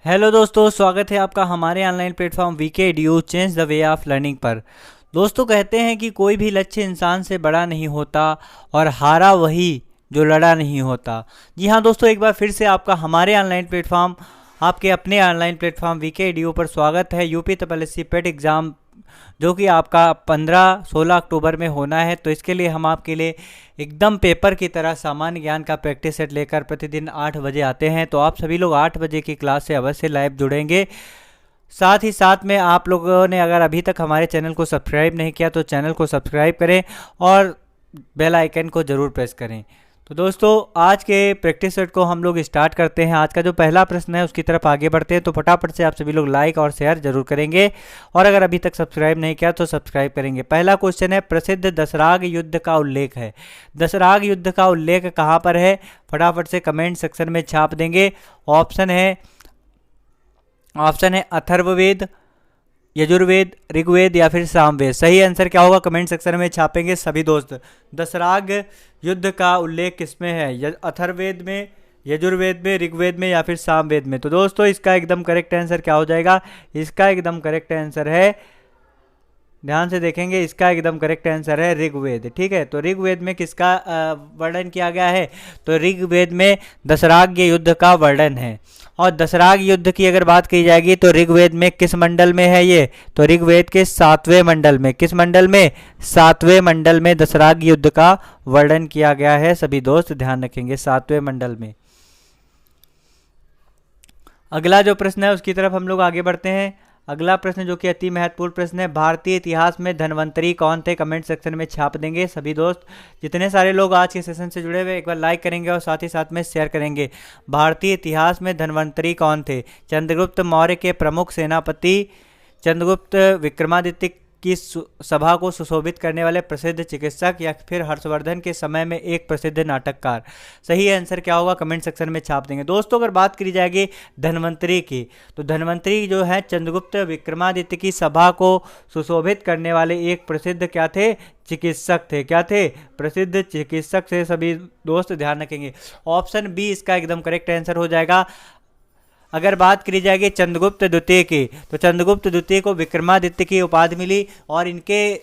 Hello दोस्तों, स्वागत है आपका हमारे online platform VK edu change the way of learning पर। दोस्तों, कहते हैं कि कोई भी लक्ष्य इंसान से बड़ा नहीं होता और हारा वही जो लड़ा नहीं होता। जी हाँ दोस्तों, एक बार फिर से आपका हमारे ऑनलाइन प्लेटफॉर्म, आपके अपने ऑनलाइन प्लेटफॉर्म वीके एडू पर स्वागत है। यूपी त्रिपल पेट एग्ज़ाम जो कि आपका 15-16 अक्टूबर में होना है, तो इसके लिए हम आपके लिए एकदम पेपर की तरह सामान्य ज्ञान का प्रैक्टिस सेट लेकर प्रतिदिन 8 बजे आते हैं। तो आप सभी लोग 8 बजे की क्लास से अवश्य लाइव जुड़ेंगे। साथ ही साथ में आप लोगों ने अगर अभी तक हमारे चैनल को सब्सक्राइब नहीं किया तो चैनल को सब्सक्राइब करें और बेल आइकन को ज़रूर प्रेस करें। तो दोस्तों, आज के प्रैक्टिस सेट को हम लोग स्टार्ट करते हैं। आज का जो पहला प्रश्न है उसकी तरफ आगे बढ़ते हैं। तो फटाफट से आप सभी लोग लाइक और शेयर जरूर करेंगे और अगर अभी तक सब्सक्राइब नहीं किया तो सब्सक्राइब करेंगे। पहला क्वेश्चन है, प्रसिद्ध दसराग युद्ध का उल्लेख है। दसराग युद्ध का उल्लेख कहाँ पर है? फटाफट से कमेंट सेक्शन में छाप देंगे। ऑप्शन है अथर्ववेद, यजुर्वेद, ऋग्वेद या फिर सामवेद। सही आंसर क्या होगा कमेंट सेक्शन में छापेंगे सभी दोस्त। दसराग युद्ध का उल्लेख किसमें है? अथर्ववेद में, यजुर्वेद में, ऋग्वेद में या फिर सामवेद में। तो दोस्तों, इसका एकदम करेक्ट आंसर क्या हो जाएगा? इसका एकदम करेक्ट आंसर है, ध्यान से देखेंगे, इसका एकदम करेक्ट आंसर है ऋग्वेद। ठीक है, तो ऋग्वेद में किसका वर्णन किया गया है? तो ऋग्वेद में दसराग युद्ध का वर्णन है। और दसराग युद्ध की अगर बात की जाएगी तो ऋग्वेद में किस मंडल में है ये? तो ऋग्वेद के 7वें मंडल में। किस मंडल में? 7वें मंडल में दसराग युद्ध का वर्णन किया गया है। सभी दोस्त ध्यान रखेंगे, 7वें मंडल में। अगला जो प्रश्न है उसकी तरफ हम लोग आगे बढ़ते हैं। अगला प्रश्न जो कि अति महत्वपूर्ण प्रश्न है, भारतीय इतिहास में धन्वंतरी कौन थे? कमेंट सेक्शन में छाप देंगे सभी दोस्त। जितने सारे लोग आज के सेशन से जुड़े हुए एक बार लाइक करेंगे और साथ ही साथ में शेयर करेंगे। भारतीय इतिहास में धन्वंतरी कौन थे? चंद्रगुप्त मौर्य के प्रमुख सेनापति, चंद्रगुप्त विक्रमादित्य की सभा को सुशोभित करने वाले प्रसिद्ध चिकित्सक या फिर हर्षवर्धन के समय में एक प्रसिद्ध नाटककार। सही आंसर क्या होगा कमेंट सेक्शन में छाप देंगे। दोस्तों, अगर बात करी जाएगी धन्वंतरी की, तो धन्वंतरी जो है चंद्रगुप्त विक्रमादित्य की सभा को सुशोभित करने वाले एक प्रसिद्ध क्या थे? चिकित्सक थे। क्या थे? प्रसिद्ध चिकित्सक थे। सभी दोस्त ध्यान रखेंगे। ऑप्शन बी इसका एकदम करेक्ट आंसर हो जाएगा। अगर बात करी जाएगी चंद्रगुप्त द्वितीय की, तो चंद्रगुप्त द्वितीय को विक्रमादित्य की उपाधि मिली और इनके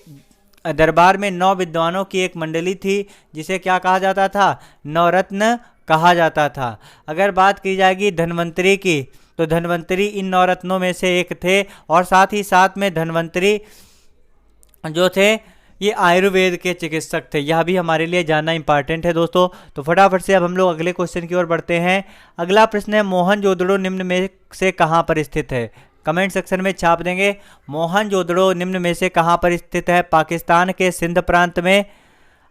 दरबार में 9 विद्वानों की एक मंडली थी जिसे क्या कहा जाता था? नवरत्न कहा जाता था। अगर बात की जाएगी धन्वंतरी की, तो धन्वंतरी इन 9 रत्नों में से एक थे और साथ ही साथ में धन्वंतरी जो थे ये आयुर्वेद के चिकित्सक थे। यह भी हमारे लिए जानना इंपॉर्टेंट है दोस्तों। तो फटाफट से अब हम लोग अगले क्वेश्चन की ओर बढ़ते हैं। अगला प्रश्न है, मोहनजोदड़ो निम्न में से कहाँ पर स्थित है? कमेंट सेक्शन में छाप देंगे। मोहनजोदड़ो निम्न में से कहाँ पर स्थित है? पाकिस्तान के सिंध प्रांत में,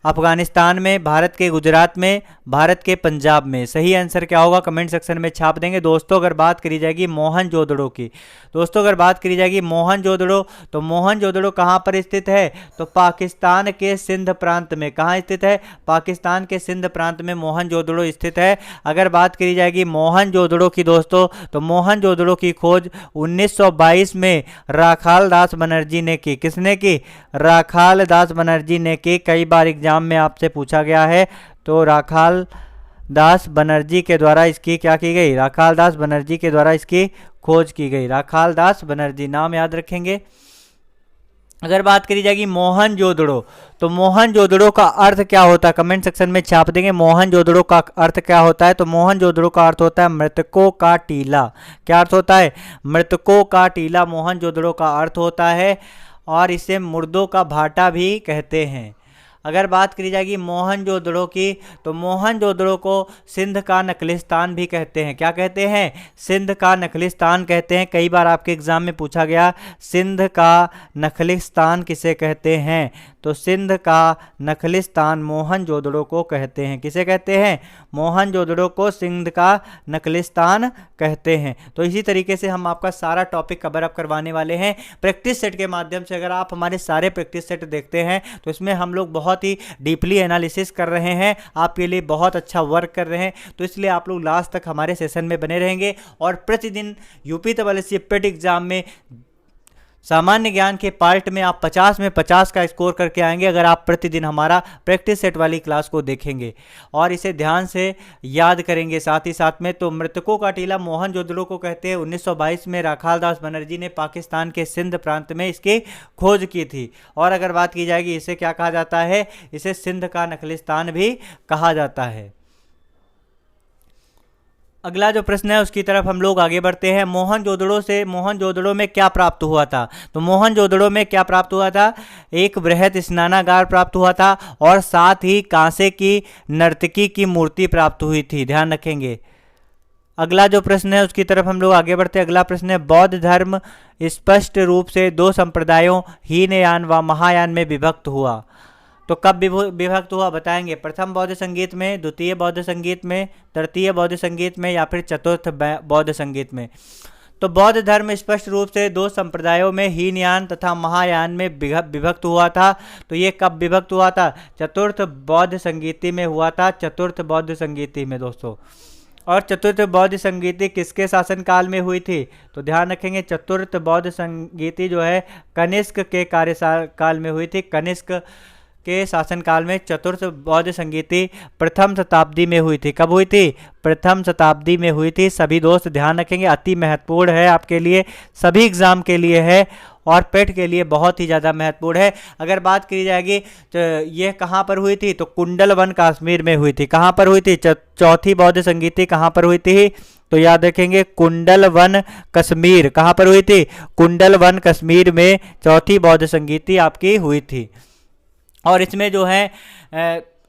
अफगानिस्तान में, भारत के गुजरात में, भारत के पंजाब में। सही आंसर क्या होगा कमेंट सेक्शन में छाप देंगे। दोस्तों, अगर बात करी जाएगी मोहनजोदड़ो की, दोस्तों अगर बात करी जाएगी मोहनजोदड़ो, तो मोहनजोदड़ो कहाँ पर स्थित है? तो पाकिस्तान के सिंध प्रांत में। कहाँ स्थित है? पाकिस्तान के सिंध प्रांत में मोहनजोदड़ो स्थित है। अगर बात करी जाएगी मोहनजोदड़ो की दोस्तों, तो मोहनजोदड़ो की खोज 1922 में राखाल दास बनर्जी ने की। किसने की? राखाल दास बनर्जी ने की। कई बार एग्जाम में आपसे पूछा गया है। तो राखाल दास बनर्जी के द्वारा इसकी क्या की गई? राखाल दास बनर्जी के द्वारा इसकी खोज की गई। राखाल दास बनर्जी नाम याद रखेंगे। अगर बात करी जाएगी मोहनजोदड़ो, तो मोहनजोदड़ो का अर्थ क्या होता है? कमेंट सेक्शन में छाप देंगे। मोहनजोदड़ो का अर्थ क्या होता है? तो मोहनजोदड़ो का अर्थ होता है मृतकों का टीला। क्या अर्थ होता है? मृतकों का टीला मोहनजोदड़ो का अर्थ होता है और इसे मुर्दों का भाटा भी कहते हैं। अगर बात करी जाएगी मोहनजोदड़ो की, तो मोहनजोदड़ो को सिंध का नखलिस्तान भी कहते हैं। क्या कहते हैं? सिंध का नखलिस्तान कहते हैं। कई बार आपके एग्जाम में पूछा गया सिंध का नखलिस्तान किसे कहते हैं? तो सिंध का नखलिस्तान मोहनजोदड़ो को कहते हैं। किसे कहते हैं? मोहनजोदड़ो को सिंध का नखलिस्तान कहते हैं। तो इसी तरीके से हम आपका सारा टॉपिक कवर अप करवाने वाले हैं प्रैक्टिस सेट के माध्यम से। अगर आप हमारे सारे प्रैक्टिस सेट देखते हैं तो इसमें हम लोग बहुत ही डीपली एनालिसिस कर रहे हैं, आपके लिए बहुत अच्छा वर्क कर रहे हैं। तो इसलिए आप लोग लास्ट तक हमारे सेशन में बने रहेंगे और प्रतिदिन यूपी त्रिपल एससी पेट एग्जाम में सामान्य ज्ञान के पार्ट में आप 50 में 50 का स्कोर करके आएंगे अगर आप प्रतिदिन हमारा प्रैक्टिस सेट वाली क्लास को देखेंगे और इसे ध्यान से याद करेंगे। साथ ही साथ में तो मृतकों का टीला मोहनजोदड़ो को कहते हैं। 1922 में राखाल दास बनर्जी ने पाकिस्तान के सिंध प्रांत में इसकी खोज की थी। और अगर बात की जाएगी इसे क्या कहा जाता है, इसे सिंध का नखलिस्तान भी कहा जाता है। अगला जो प्रश्न है उसकी तरफ हम लोग आगे बढ़ते हैं। मोहनजोदड़ो में क्या प्राप्त हुआ था? तो मोहनजोदड़ो में क्या प्राप्त हुआ था? एक बृहद स्नानागार प्राप्त हुआ था और साथ ही कांसे की नर्तकी की मूर्ति प्राप्त हुई थी, ध्यान रखेंगे। अगला जो प्रश्न है उसकी तरफ हम लोग आगे बढ़ते हैं। अगला प्रश्न है, बौद्ध धर्म स्पष्ट रूप से दो संप्रदायों हीनयान व महायान में विभक्त हुआ। तो कब विभक्त हुआ बताएंगे? प्रथम बौद्ध संगीत में, द्वितीय बौद्ध संगीत में, तृतीय बौद्ध संगीत में या फिर चतुर्थ बौद्ध संगीत में। तो बौद्ध धर्म स्पष्ट रूप से दो संप्रदायों में हीनयान तथा महायान में विभक्त हुआ था। तो ये कब विभक्त हुआ था? चतुर्थ बौद्ध संगीति में हुआ था, चतुर्थ बौद्ध संगीति में दोस्तों। और चतुर्थ बौद्ध संगीति किसके शासनकाल में हुई थी? तो ध्यान रखेंगे चतुर्थ बौद्ध संगीति जो है कनिष्क के कार्यकाल में हुई थी। कनिष्क के शासनकाल में चतुर्थ बौद्ध संगीति प्रथम शताब्दी में हुई थी। कब हुई थी? प्रथम शताब्दी में हुई थी। सभी दोस्त ध्यान रखेंगे, अति महत्वपूर्ण है आपके लिए, सभी एग्जाम के लिए है और पेट के लिए बहुत ही ज़्यादा महत्वपूर्ण है। अगर बात की जाएगी तो ये कहाँ पर हुई थी? तो कुंडलवन कश्मीर में हुई थी। कहाँ पर हुई थी? चौथी बौद्ध संगीति कहाँ पर हुई थी? तो याद रखेंगे कुंडलवन कश्मीर। कहाँ पर हुई थी? कुंडलवन कश्मीर में चौथी बौद्ध संगीति आपकी हुई थी। और इसमें जो है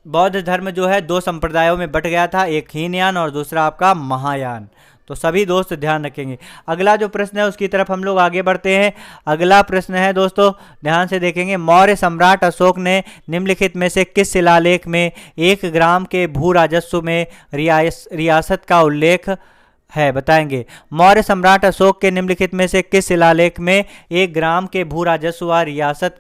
बौद्ध धर्म जो है दो संप्रदायों में बट गया था, एक हीनयान और दूसरा आपका महायान। तो सभी दोस्त ध्यान रखेंगे। अगला जो प्रश्न है उसकी तरफ हम लोग आगे बढ़ते हैं। अगला प्रश्न है दोस्तों, ध्यान से देखेंगे, मौर्य सम्राट अशोक ने निम्नलिखित में से किस शिलालेख में 1 ग्राम के भू राजस्व में रियासत का उल्लेख है? बताएंगे। मौर्य सम्राट अशोक के निम्नलिखित में से किस शिलालेख में 1 ग्राम के भू राजस्व व रियासत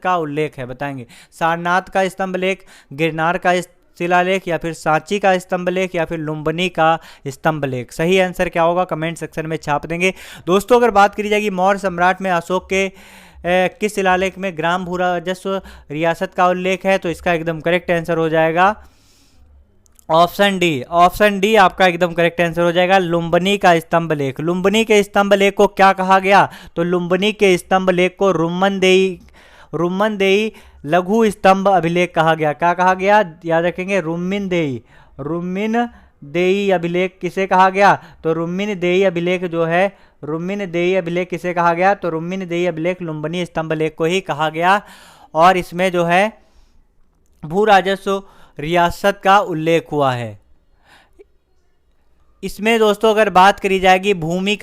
का उल्लेख है? बताएंगे। सारनाथ का स्तंभ लेख, गिरनार का शिलालेख या फिर सांची का स्तंभ लेख या फिर लुम्बिनी का स्तंभ लेख। सही आंसर क्या होगा कमेंट सेक्शन में छाप देंगे दोस्तों। अगर बात करी जाएगी मौर्य सम्राट में अशोक के किस शिलालेख में ग्राम भू राजस्व रियासत का उल्लेख है, तो इसका एकदम करेक्ट आंसर हो जाएगा ऑप्शन डी। ऑप्शन डी आपका एकदम करेक्ट आंसर हो जाएगा, लुम्बिनी का स्तंभ लेख। लुम्बिनी के स्तंभ लेख को क्या कहा गया? तो लुम्बिनी के स्तंभ लेख को रुम्मनदेई लघु स्तंभ अभिलेख कहा गया। क्या कहा गया? याद रखेंगे, रुम्मिनदेई अभिलेख किसे कहा गया? तो रुम्मिनदेई अभिलेख जो है, रुम्मिनदेई अभिलेख किसे कहा गया? तो रुम्मिनदेई अभिलेख लुम्बिनी स्तंभ लेख को ही कहा गया। और इसमें जो है भू राजस्व रियासत का उल्लेख हुआ है। इसमें दोस्तों अगर बात करी जाएगी भूमि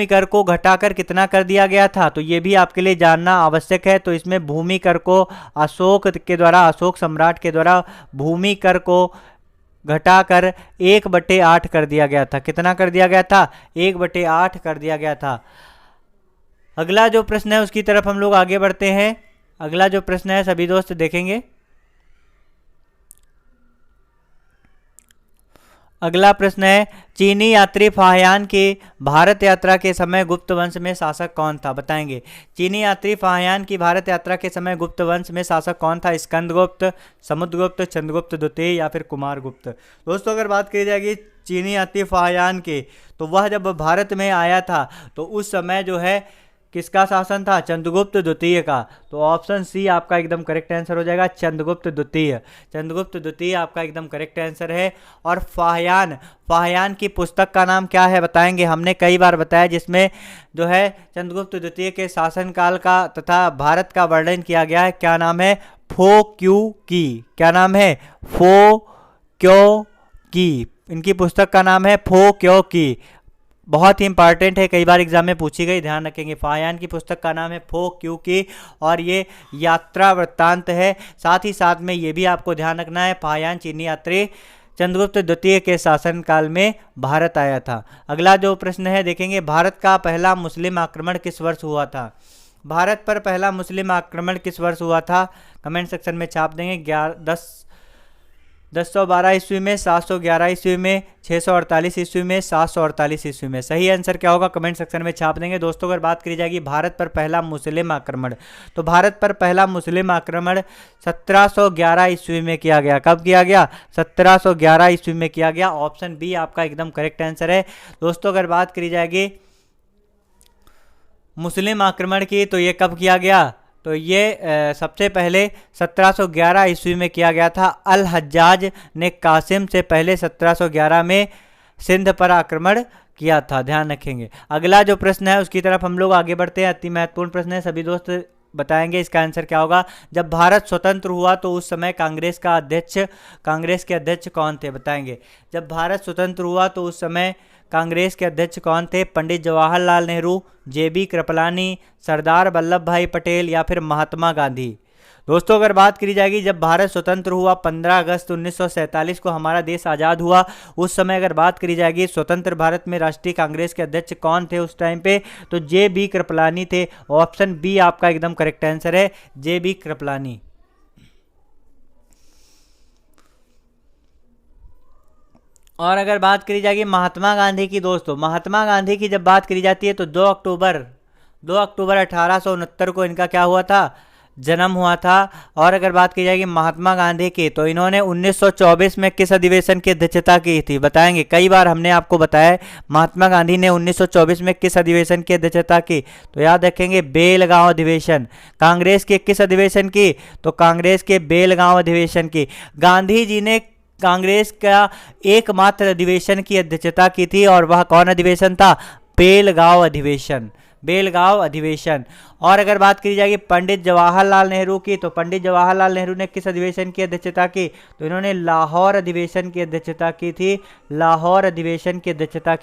कर को घटाकर कितना कर दिया गया था, तो ये भी आपके लिए जानना आवश्यक है। तो इसमें भूमि कर को अशोक सम्राट के द्वारा भूमि कर को घटाकर 1/8 कर दिया गया था। कितना कर दिया गया था? 1/8 कर दिया गया था। अगला जो प्रश्न है उसकी तरफ हम लोग आगे बढ़ते हैं। अगला जो प्रश्न है सभी दोस्त देखेंगे। अगला प्रश्न है, चीनी यात्री फाहियान की भारत यात्रा के समय गुप्त वंश में शासक कौन था? बताएंगे। चीनी यात्री फाहियान की भारत यात्रा के समय गुप्त वंश में शासक कौन था? स्कंदगुप्त, समुद्रगुप्त, चंद्रगुप्त द्वितीय या फिर कुमारगुप्त। दोस्तों अगर बात की जाएगी चीनी यात्री फाहियान की, तो वह जब भारत में आया था तो उस समय जो है किसका शासन था? चंद्रगुप्त द्वितीय का। तो ऑप्शन सी आपका एकदम करेक्ट आंसर हो जाएगा, चंद्रगुप्त द्वितीय। चंद्रगुप्त द्वितीय आपका एकदम करेक्ट आंसर है। और फाहियान की पुस्तक का नाम क्या है? बताएंगे। हमने कई बार बताया, जिसमें जो है चंद्रगुप्त द्वितीय के शासनकाल का तथा भारत का वर्णन किया गया है। क्या नाम है? फो क्यू की। क्या नाम है? फो क्यो की। इनकी पुस्तक का नाम है फो क्यो की। बहुत ही इंपॉर्टेंट है, कई बार एग्जाम में पूछी गई, ध्यान रखेंगे। फाहियान की पुस्तक का नाम है फो क्यू की और ये यात्रा वृत्तांत है। साथ ही साथ में ये भी आपको ध्यान रखना है, फाहियान चीनी यात्री चंद्रगुप्त द्वितीय के शासनकाल में भारत आया था। अगला जो प्रश्न है देखेंगे, भारत का पहला मुस्लिम आक्रमण किस वर्ष हुआ था? भारत पर पहला मुस्लिम आक्रमण किस वर्ष हुआ था? कमेंट सेक्शन में छाप देंगे। 1012 ईस्वी में, 711 ईस्वी में, 648 ईस्वी में, 748 ईस्वी में। सही आंसर क्या होगा कमेंट सेक्शन में छाप देंगे। दोस्तों अगर बात करी जाएगी भारत पर पहला मुस्लिम आक्रमण, तो भारत पर पहला मुस्लिम आक्रमण 1711 ईस्वी में किया गया। कब किया गया? 1711 ईस्वी में किया गया। ऑप्शन बी आपका एकदम करेक्ट आंसर है। दोस्तों अगर बात करी जाएगी मुस्लिम आक्रमण की, तो ये कब किया गया? तो ये सबसे पहले 1711 ईस्वी में किया गया था। अल हज्जाज ने कासिम से पहले 1711 में सिंध पर आक्रमण किया था, ध्यान रखेंगे। अगला जो प्रश्न है उसकी तरफ हम लोग आगे बढ़ते हैं। अति महत्वपूर्ण प्रश्न है, सभी दोस्त बताएंगे इसका आंसर क्या होगा। जब भारत स्वतंत्र हुआ तो उस समय कांग्रेस के अध्यक्ष कौन थे? बताएंगे। जब भारत स्वतंत्र हुआ तो उस समय कांग्रेस के अध्यक्ष कौन थे? पंडित जवाहरलाल नेहरू, जेबी कृपलानी, सरदार वल्लभ भाई पटेल या फिर महात्मा गांधी। दोस्तों अगर बात करी जाएगी जब भारत स्वतंत्र हुआ 15 अगस्त 1947 को हमारा देश आज़ाद हुआ, उस समय अगर बात करी जाएगी स्वतंत्र भारत में राष्ट्रीय कांग्रेस के अध्यक्ष कौन थे उस टाइम पे? तो जेबी कृपलानी थे। ऑप्शन बी आपका एकदम करेक्ट आंसर है, जेबी कृपलानी। और अगर बात करी जाएगी महात्मा गांधी की, दोस्तों महात्मा गांधी की जब बात करी जाती है तो 2 अक्टूबर 1869 को इनका क्या हुआ था? जन्म हुआ था। और अगर बात की जाएगी महात्मा गांधी की, तो इन्होंने 1924 में किस अधिवेशन की अध्यक्षता की थी? बताएंगे। कई बार हमने आपको बताया महात्मा गांधी ने 1924 में किस अधिवेशन की अध्यक्षता की, तो याद रखेंगे बेलगांव अधिवेशन। कांग्रेस के किस अधिवेशन की? तो कांग्रेस के बेलगांव अधिवेशन की। गांधी जी ने कांग्रेस का एकमात्र अधिवेशन की अध्यक्षता की थी और वह कौन अधिवेशन था? बेलगांव अधिवेशन। और अगर बात की जाएगी पंडित जवाहरलाल नेहरू की, तो पंडित जवाहरलाल नेहरू ने किस अधिवेशन की अध्यक्षता की? तो इन्होंने लाहौर अधिवेशन की अध्यक्षता की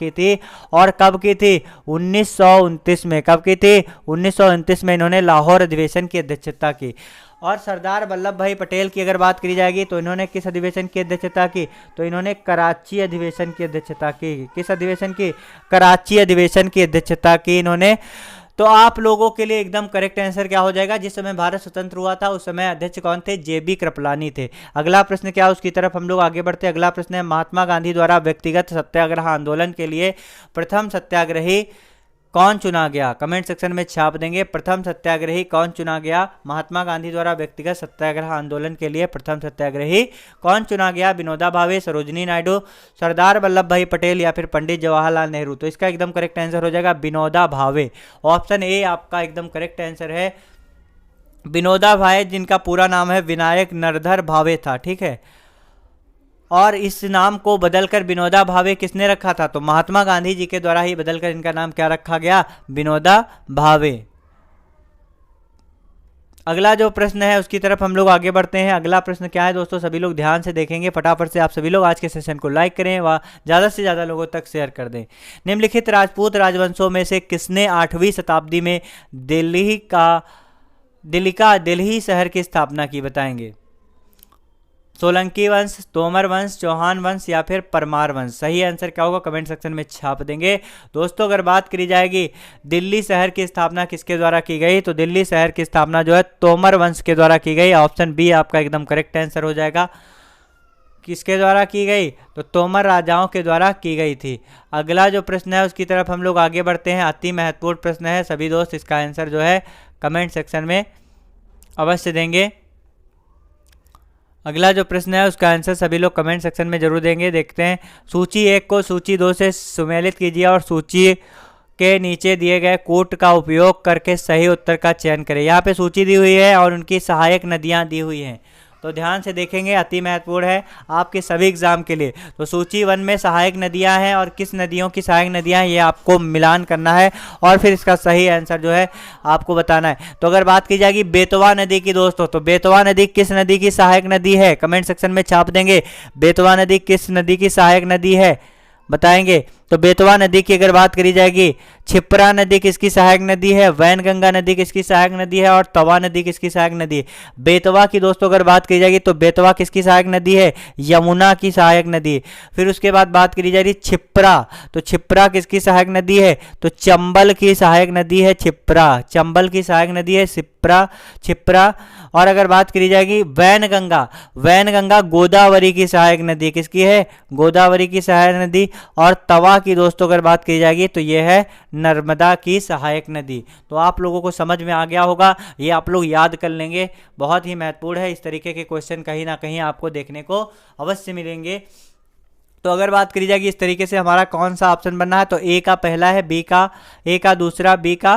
थी। और कब की थी? 1929 में। कब की थी? 1929 में इन्होंने लाहौर अधिवेशन की अध्यक्षता की। और सरदार वल्लभ भाई पटेल की अगर बात करी जाएगी तो इन्होंने किस अधिवेशन की अध्यक्षता की? तो इन्होंने कराची अधिवेशन की अध्यक्षता की। किस अधिवेशन की? कराची अधिवेशन की अध्यक्षता की इन्होंने। तो आप लोगों के लिए एकदम करेक्ट आंसर क्या हो जाएगा? जिस समय भारत स्वतंत्र हुआ था उस समय अध्यक्ष कौन थे? जेबी कृपलानी थे। अगला प्रश्न क्या, उसकी तरफ हम लोग आगे बढ़ते हैं। अगला प्रश्न है महात्मा गांधी द्वारा व्यक्तिगत सत्याग्रह आंदोलन के लिए प्रथम सत्याग्रही कौन चुना गया? कमेंट सेक्शन में छाप देंगे। प्रथम सत्याग्रही कौन चुना गया? महात्मा गांधी द्वारा व्यक्तिगत सत्याग्रह आंदोलन के लिए प्रथम सत्याग्रही कौन चुना गया? विनोबा भावे, सरोजिनी नायडू, सरदार वल्लभ भाई पटेल या फिर पंडित जवाहरलाल नेहरू। तो इसका एकदम करेक्ट आंसर हो जाएगा विनोबा भावे। ऑप्शन ए आपका एकदम करेक्ट आंसर है, विनोबा भावे, जिनका पूरा नाम है विनायक नरधर भावे था। ठीक है। और इस नाम को बदलकर विनोबा भावे किसने रखा था? तो महात्मा गांधी जी के द्वारा ही बदलकर इनका नाम क्या रखा गया? विनोबा भावे। अगला जो प्रश्न है उसकी तरफ हम लोग आगे बढ़ते हैं। अगला प्रश्न क्या है दोस्तों, सभी लोग ध्यान से देखेंगे। फटाफट से आप सभी लोग आज के सेशन को लाइक करें व ज़्यादा से ज़्यादा लोगों तक शेयर कर दें। निम्नलिखित राजपूत राजवंशों में से किसने 8वीं शताब्दी में दिल्ली शहर की स्थापना की? बताएंगे। सोलंकी वंश, तोमर वंश, चौहान वंश या फिर परमार वंश। सही आंसर क्या होगा कमेंट सेक्शन में छाप देंगे। दोस्तों अगर बात करी जाएगी दिल्ली शहर की स्थापना किसके द्वारा की गई, तो दिल्ली शहर की स्थापना जो है तोमर वंश के द्वारा की गई। ऑप्शन बी आपका एकदम करेक्ट आंसर हो जाएगा। किसके द्वारा की गई? तो तोमर राजाओं के द्वारा की गई थी। अगला जो प्रश्न है उसकी तरफ हम लोग आगे बढ़ते हैं। अति महत्वपूर्ण प्रश्न है, सभी दोस्त इसका आंसर जो है कमेंट सेक्शन में अवश्य देंगे। अगला जो प्रश्न है उसका आंसर सभी लोग कमेंट सेक्शन में जरूर देंगे। देखते हैं। सूची 1 को सूची 2 से सुमेलित कीजिए और सूची के नीचे दिए गए कोट का उपयोग करके सही उत्तर का चयन करें। यहाँ पे सूची दी हुई है और उनकी सहायक नदियाँ दी हुई हैं, तो ध्यान से देखेंगे, अति महत्वपूर्ण है आपके सभी एग्जाम के लिए। तो सूची 1 में सहायक नदियां हैं और किस नदियों की सहायक नदियां हैं ये आपको मिलान करना है और फिर इसका सही आंसर जो है आपको बताना है। तो अगर बात की जाएगी बेतवा नदी की दोस्तों, तो बेतवा नदी किस नदी की सहायक नदी है? कमेंट सेक्शन में छाप देंगे। बेतवा नदी किस नदी की सहायक नदी है? बताएंगे। तो बेतवा नदी की अगर बात करी जाएगी, छिप्रा नदी किसकी सहायक नदी है, वैनगंगा नदी किसकी सहायक नदी है, और तवा नदी किसकी सहायक नदी है। बेतवा की दोस्तों अगर बात करी जाएगी तो बेतवा किसकी सहायक नदी है, यमुना की सहायक नदी। फिर उसके बाद बात करी जा रही छिप्रा, तो छिप्रा किसकी सहायक नदी है, तो चंबल की सहायक नदी है छिप्रा, चंबल की सहायक नदी है छिप्रा। और अगर बात करी जाएगी वैनगंगा, वैनगंगा गोदावरी की सहायक नदी किसकी है, गोदावरी की सहायक नदी। और तवा की दोस्तों अगर बात की जाएगी तो यह है नर्मदा की सहायक नदी। तो आप लोगों को समझ में आ गया होगा, ये आप लोग याद कर लेंगे, बहुत ही महत्वपूर्ण है। इस तरीके के क्वेश्चन कहीं ना कहीं आपको देखने को अवश्य मिलेंगे। तो अगर बात करी जाएगी इस तरीके से हमारा कौन सा ऑप्शन बनना है, तो ए का पहला है, ए का दूसरा, बी का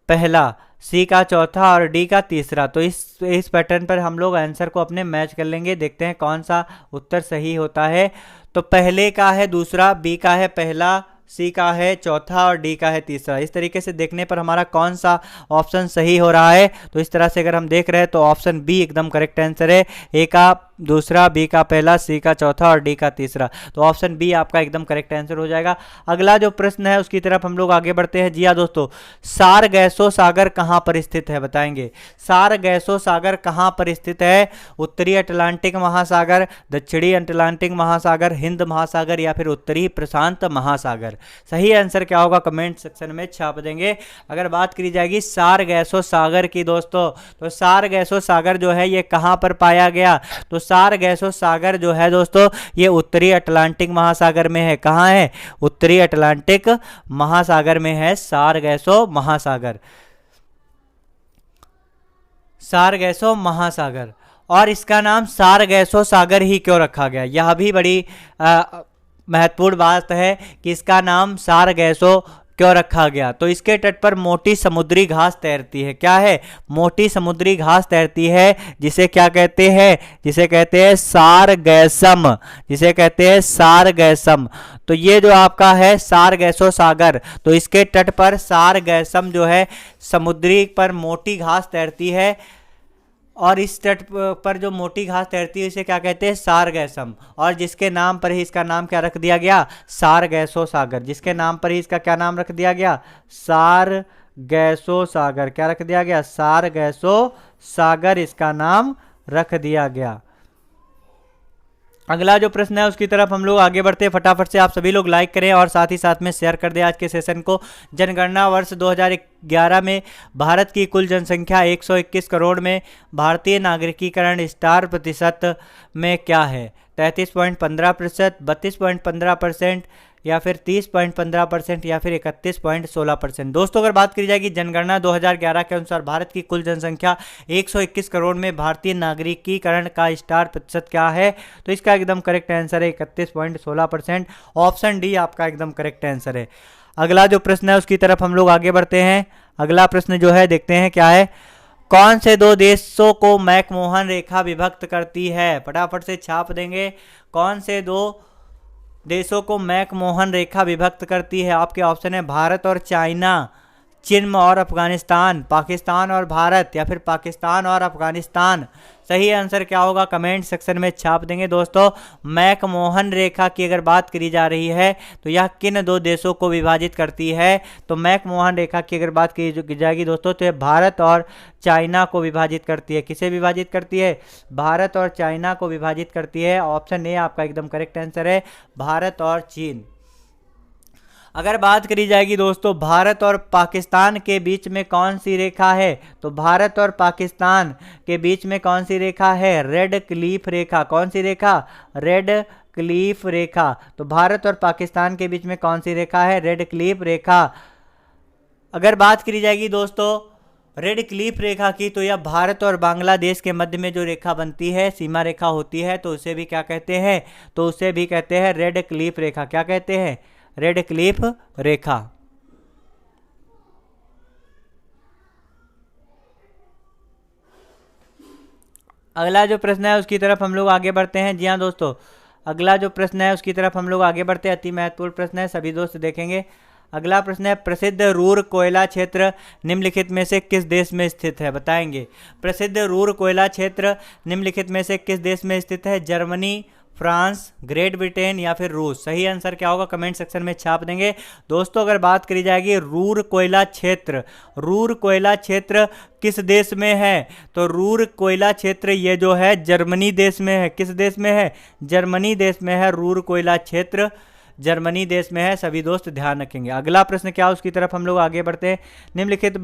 पहला, सी का चौथा और डी का तीसरा। तो इस पैटर्न पर हम लोग आंसर को अपने मैच कर लेंगे, देखते हैं कौन सा उत्तर सही होता है। तो पहले का है दूसरा, बी का है पहला, सी का है चौथा और डी का है तीसरा। इस तरीके से देखने पर हमारा कौन सा ऑप्शन सही हो रहा है, तो इस तरह से अगर हम देख रहे हैं तो ऑप्शन बी एकदम करेक्ट आंसर है। ए का दूसरा, बी का पहला, सी का चौथा और डी का तीसरा, तो ऑप्शन बी आपका एकदम करेक्ट आंसर हो जाएगा। अगला जो प्रश्न है उसकी तरफ हम लोग आगे बढ़ते हैं। जी हाँ दोस्तों, सारगैसो सागर कहाँ पर स्थित है, बताएंगे। सारगैसो सागर कहाँ पर स्थित है, उत्तरी अटलांटिक महासागर, दक्षिणी अटलांटिक महासागर, हिंद महासागर या फिर उत्तरी प्रशांत महासागर। सही आंसर क्या होगा कमेंट सेक्शन में छाप देंगे। अगर बात करी जाएगी सारगैसो सागर की दोस्तों, तो सारगैसो सागर जो है ये कहाँ पर पाया गया, तो सारगैसो सागर जो है दोस्तों ये उत्तरी अटलांटिक महासागर में है। कहाँ है, उत्तरी अटलांटिक महासागर में है सारगैसो महासागर, सारगैसो महासागर। और इसका नाम सारगैसो सागर ही क्यों रखा गया, यह भी बड़ी महत्वपूर्ण बात है कि इसका नाम सारगैसो क्यों रखा गया। तो इसके तट पर मोटी समुद्री घास तैरती है, क्या है, मोटी समुद्री घास तैरती है, जिसे क्या कहते हैं, जिसे कहते हैं सारगैसम, जिसे कहते हैं सारगैसम। तो ये जो आपका है सारगैसो सागर, तो इसके तट पर सारगैसम जो है समुद्री पर मोटी घास तैरती है, और इस तट पर जो मोटी घास तैरती है इसे क्या कहते हैं, सारगैसम। और जिसके नाम पर ही इसका नाम क्या रख दिया गया, सारगैसो सागर, जिसके नाम पर ही इसका क्या नाम रख दिया गया, सारगैसो सागर। क्या रख दिया गया, सारगैसो सागर इसका नाम रख दिया गया। अगला जो प्रश्न है उसकी तरफ हम लोग आगे बढ़ते हैं। फटाफट से आप सभी लोग लाइक करें और साथ ही साथ में शेयर कर दें आज के सेशन को। जनगणना वर्ष 2011 में भारत की कुल जनसंख्या 121 करोड़ में भारतीय नागरिकीकरण स्टार प्रतिशत में क्या है, 33.15%, 32.15% या फिर 30.15% या फिर 31.16%। दोस्तों अगर बात करी जाएगी जनगणना 2011 के अनुसार भारत की कुल जनसंख्या 121 करोड़ में भारतीय नागरिकीकरण का स्टार प्रतिशत क्या है, तो इसका एकदम करेक्ट आंसर है 31.16%। ऑप्शन डी आपका एकदम करेक्ट आंसर है। अगला जो प्रश्न है उसकी तरफ हम लोग आगे बढ़ते हैं। अगला प्रश्न जो है देखते हैं क्या है, कौन से दो देशों को मैकमोहन रेखा विभक्त करती है, फटाफट से छाप देंगे। कौन से दो देशों को मैकमोहन रेखा विभक्त करती है, आपके ऑप्शन है भारत और चाइना, चीन और अफगानिस्तान, पाकिस्तान और भारत या फिर पाकिस्तान और अफगानिस्तान। सही आंसर क्या होगा कमेंट सेक्शन में छाप देंगे। दोस्तों मैकमोहन रेखा की अगर बात करी जा रही है तो यह किन दो देशों को विभाजित करती है, तो मैकमोहन रेखा की अगर बात की जाएगी दोस्तों तो यह भारत और चाइना को विभाजित करती है। किसे विभाजित करती है, भारत और चाइना को विभाजित करती है। ऑप्शन ए आपका एकदम करेक्ट आंसर है, भारत और चीन। अगर बात करी जाएगी दोस्तों भारत और पाकिस्तान के बीच में कौन सी रेखा है, तो भारत और पाकिस्तान के बीच में कौन सी रेखा है, रेड क्लिफ रेखा। कौन सी रेखा, रेड क्लिफ रेखा। तो भारत और पाकिस्तान के बीच में कौन सी रेखा है, रेड क्लिफ रेखा। अगर बात करी जाएगी दोस्तों रेड क्लिफ रेखा की, तो यह भारत और बांग्लादेश के मध्य में जो रेखा बनती है, सीमा रेखा होती है, तो उसे भी क्या कहते हैं, तो उसे भी कहते हैं रेड क्लिफ रेखा। क्या कहते हैं, रेड क्लिफ रेखा। अगला जो प्रश्न है उसकी तरफ हम लोग आगे बढ़ते हैं। जी हाँ दोस्तों, अगला जो प्रश्न है उसकी तरफ हम लोग आगे बढ़ते हैं। अति महत्वपूर्ण प्रश्न है, सभी दोस्त देखेंगे। अगला प्रश्न है, प्रसिद्ध रूर कोयला क्षेत्र निम्नलिखित में से किस देश में स्थित है, बताएंगे। प्रसिद्ध रूर कोयला क्षेत्र निम्नलिखित में से किस देश में स्थित है, जर्मनी, फ्रांस, ग्रेट ब्रिटेन या फिर रूस? सही आंसर क्या होगा कमेंट सेक्शन में छाप देंगे। दोस्तों अगर बात करी जाएगी रूर कोयला क्षेत्र, रूर कोयला क्षेत्र किस देश में है? तो रूर कोयला क्षेत्र ये जो है जर्मनी देश में है। किस देश में है? जर्मनी देश में है। रूर कोयला क्षेत्र जर्मनी देश में है, सभी दोस्त ध्यान रखेंगे। अगला प्रश्न क्या, उसकी तरफ हम लोग आगे बढ़ते हैं। निम्नलिखित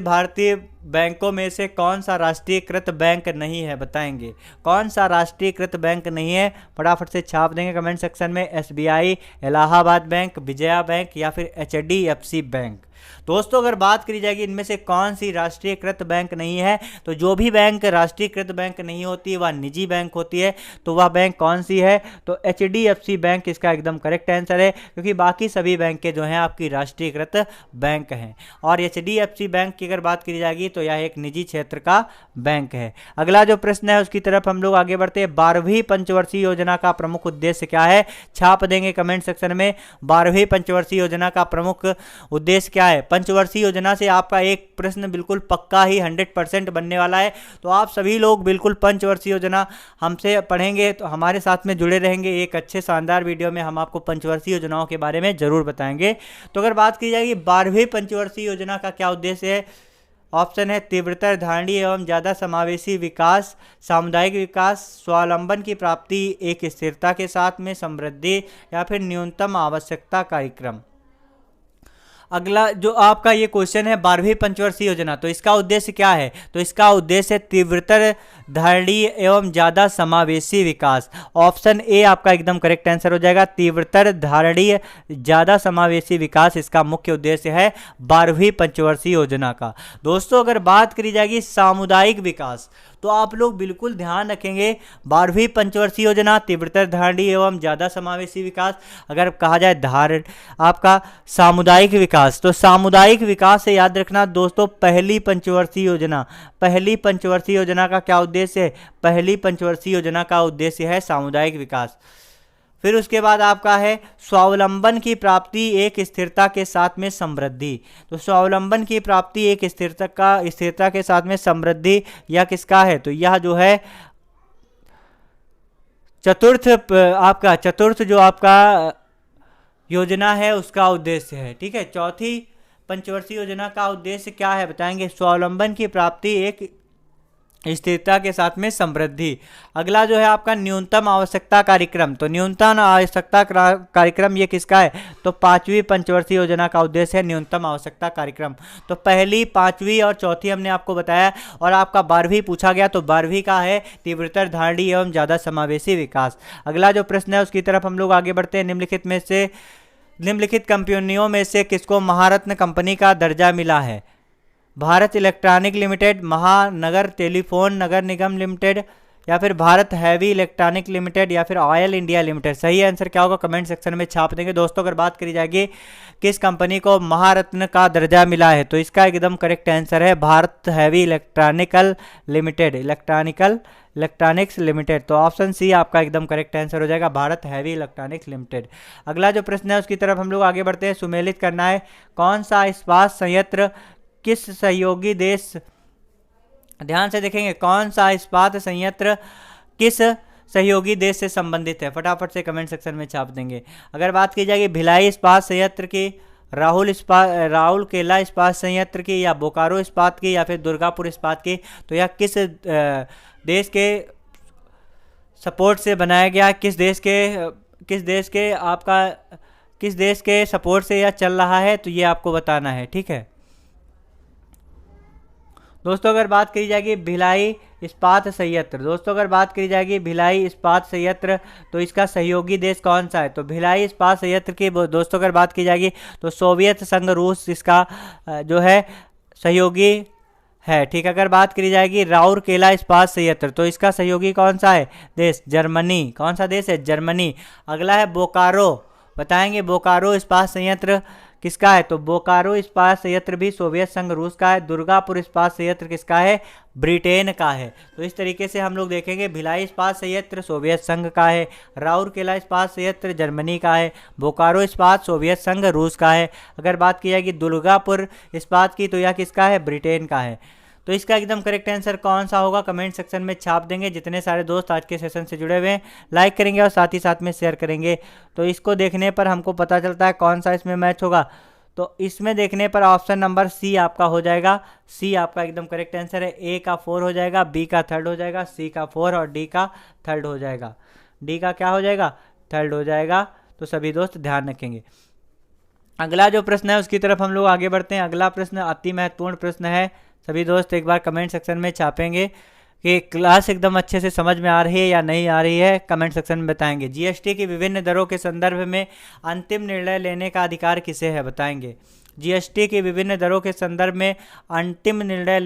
भारतीय बैंकों में से कौन सा राष्ट्रीयकृत बैंक नहीं है? बताएंगे कौन सा राष्ट्रीयकृत बैंक नहीं है, फटाफट से छाप देंगे कमेंट सेक्शन में। SBI, Allahabad bank, Vijaya bank या फिर एचडीएफसी बैंक? दोस्तों अगर बात करी जाएगी इनमें से कौन सी राष्ट्रीयकृत बैंक नहीं है, तो जो भी बैंक राष्ट्रीयकृत बैंक नहीं होती वह निजी बैंक होती है, तो वह बैंक कौन सी है? तो एचडीएफसी बैंक इसका एकदम करेक्ट आंसर है, क्योंकि बाकी सभी बैंकें जो हैं आपकी राष्ट्रीयकृत बैंक हैं। और एचडीएफसी बैंक की अगर बात करी जाएगी तो यह एक निजी क्षेत्र का बैंक है। अगला जो प्रश्न है उसकी तरफ हम लोग आगे बढ़ते हैं। 12वीं पंचवर्षीय योजना का प्रमुख उद्देश्य क्या है? छाप देंगे कमेंट सेक्शन में। 12वीं पंचवर्षीय योजना का प्रमुख उद्देश्य क्या है? पंचवर्षीय योजना से आपका एक प्रश्न बिल्कुल पक्का ही 100% बनने वाला है, तो आप सभी लोग बिल्कुल पंचवर्षीय योजना हमसे पढ़ेंगे तो हमारे साथ में जुड़े रहेंगे। एक अच्छे शानदार वीडियो में हम आपको पंचवर्षीय योजनाओं के बारे में जरूर बताएंगे। तो अगर बात की जाएगी 12वीं पंचवर्षीय योजना का क्या उद्देश्य है? ऑप्शन है तीव्रतर, धारणीय एवं ज़्यादा समावेशी विकास, सामुदायिक विकास, स्वावलंबन की प्राप्ति, एक स्थिरता के साथ में समृद्धि या फिर न्यूनतम आवश्यकता कार्यक्रम। अगला जो आपका ये क्वेश्चन है 12वीं पंचवर्षीय योजना, तो इसका उद्देश्य क्या है? तो इसका उद्देश्य तीव्रतर, धारणीय एवं ज़्यादा समावेशी विकास। ऑप्शन ए आपका एकदम करेक्ट आंसर हो जाएगा। तीव्रतर, धारणीय, ज़्यादा समावेशी विकास इसका मुख्य उद्देश्य है 12वीं पंचवर्षीय योजना का। दोस्तों अगर बात करी जाएगी सामुदायिक विकास, तो आप लोग बिल्कुल ध्यान रखेंगे 12वीं पंचवर्षीय योजना, तीव्रतर, धारणीय एवं ज़्यादा समावेशी विकास। अगर कहा जाए आपका सामुदायिक विकास, तो सामुदायिक विकास से याद रखना दोस्तों पहली पंचवर्षीय योजना। पहली पंचवर्षीय योजना का क्या उद्देश्य है? पहली पंचवर्षीय योजना का उद्देश्य है सामुदायिक विकास। फिर उसके बाद आपका है स्वावलंबन की प्राप्ति, एक स्थिरता के साथ में समृद्धि। तो स्वावलंबन की प्राप्ति, एक स्थिरता के साथ में समृद्धि, यह किसका है? तो यह जो है चतुर्थ जो आपका योजना है उसका उद्देश्य है। ठीक है, चौथी पंचवर्षीय योजना का उद्देश्य क्या है बताएंगे? स्वावलंबन की प्राप्ति, एक स्थिरता के साथ में समृद्धि। अगला जो है आपका न्यूनतम आवश्यकता कार्यक्रम, तो न्यूनतम आवश्यकता कार्यक्रम ये किसका है? तो 5वीं पंचवर्षीय योजना का उद्देश्य है न्यूनतम आवश्यकता कार्यक्रम। तो पहली, 5वीं और चौथी हमने आपको बताया, और आपका 12वीं पूछा गया, तो 12वीं का है तीव्रतर, धारणीय एवं ज़्यादा समावेशी विकास। अगला जो प्रश्न है उसकी तरफ हम लोग आगे बढ़ते हैं। निम्नलिखित कंपनियों में से किसको महारत्न कंपनी का दर्जा मिला है? भारत इलेक्ट्रॉनिक लिमिटेड, महानगर टेलीफोन नगर निगम लिमिटेड या फिर भारत हैवी इलेक्ट्रॉनिक लिमिटेड या फिर ऑयल इंडिया लिमिटेड? सही आंसर क्या होगा कमेंट सेक्शन में छाप देंगे। दोस्तों अगर बात करी जाएगी किस कंपनी को महारत्न का दर्जा मिला है, तो इसका एकदम करेक्ट आंसर है भारत हैवी इलेक्ट्रॉनिक्स लिमिटेड। तो ऑप्शन सी आपका एकदम करेक्ट आंसर हो जाएगा, भारत हैवी इलेक्ट्रॉनिक्स लिमिटेड। अगला जो प्रश्न है उसकी तरफ हम लोग आगे बढ़ते हैं। सुमेलित करना है कौन सा इस्पात संयंत्र किस सहयोगी देश, ध्यान से देखेंगे, कौन सा इस्पात संयंत्र किस सहयोगी देश से संबंधित है? फटाफट से कमेंट सेक्शन में छाप देंगे। अगर बात की जाएगी भिलाई इस्पात संयंत्र की, राहुल केला इस्पात संयंत्र की, या बोकारो इस्पात की, या फिर दुर्गापुर इस्पात की, तो यह किस देश के सपोर्ट से बनाया गया? किस देश के सपोर्ट से यह चल रहा है, तो ये आपको बताना है। ठीक है दोस्तों, अगर बात करी जाएगी भिलाई इस्पात संयंत्र, तो इसका सहयोगी देश कौन सा है? तो भिलाई इस्पात संयंत्र की दोस्तों अगर बात की जाएगी तो सोवियत संघ रूस इसका जो है सहयोगी है। ठीक है, अगर बात करी जाएगी राउरकेला इस्पात संयंत्र, तो इसका सहयोगी कौन सा है देश? जर्मनी। कौन सा देश है? जर्मनी। अगला है बोकारो, बताएंगे बोकारो इस्पात संयंत्र किसका है? तो बोकारो इस्पात संयंत्र भी सोवियत संघ रूस का है। दुर्गापुर इस्पात संयंत्र किसका है? ब्रिटेन का है। तो इस तरीके से हम लोग देखेंगे भिलाई इस्पात संयंत्र सोवियत संघ का है, राउरकेला इस्पात संयंत्र जर्मनी का है, बोकारो इस्पात सोवियत संघ रूस का है। अगर बात की जाएगी दुर्गापुर इस्पात की, तो यह किसका है? ब्रिटेन का है। तो इसका एकदम करेक्ट आंसर कौन सा होगा कमेंट सेक्शन में छाप देंगे। जितने सारे दोस्त आज के सेशन से जुड़े हुए हैं लाइक करेंगे और साथ ही साथ में शेयर करेंगे, तो इसको देखने पर हमको पता चलता है कौन सा इसमें मैच होगा। तो इसमें देखने पर ऑप्शन नंबर सी आपका हो जाएगा। सी आपका एकदम करेक्ट आंसर है। ए का 4 हो जाएगा, बी का 3rd हो जाएगा, सी का 4 और डी का 3rd हो जाएगा। डी का क्या हो जाएगा? 3rd हो जाएगा। तो सभी दोस्त ध्यान रखेंगे। अगला जो प्रश्न है उसकी तरफ हम लोग आगे बढ़ते हैं। अगला प्रश्न अति महत्वपूर्ण प्रश्न है। सभी दोस्त एक बार कमेंट सेक्शन में छापेंगे कि क्लास एकदम अच्छे से समझ में आ रही है या नहीं आ रही है, कमेंट सेक्शन में बताएंगे। जीएसटी की विभिन्न दरों के संदर्भ में अंतिम निर्णय लेने का अधिकार किसे है, बताएंगे। जीएसटी की विभिन्न दरों के संदर्भ में अंतिम निर्णय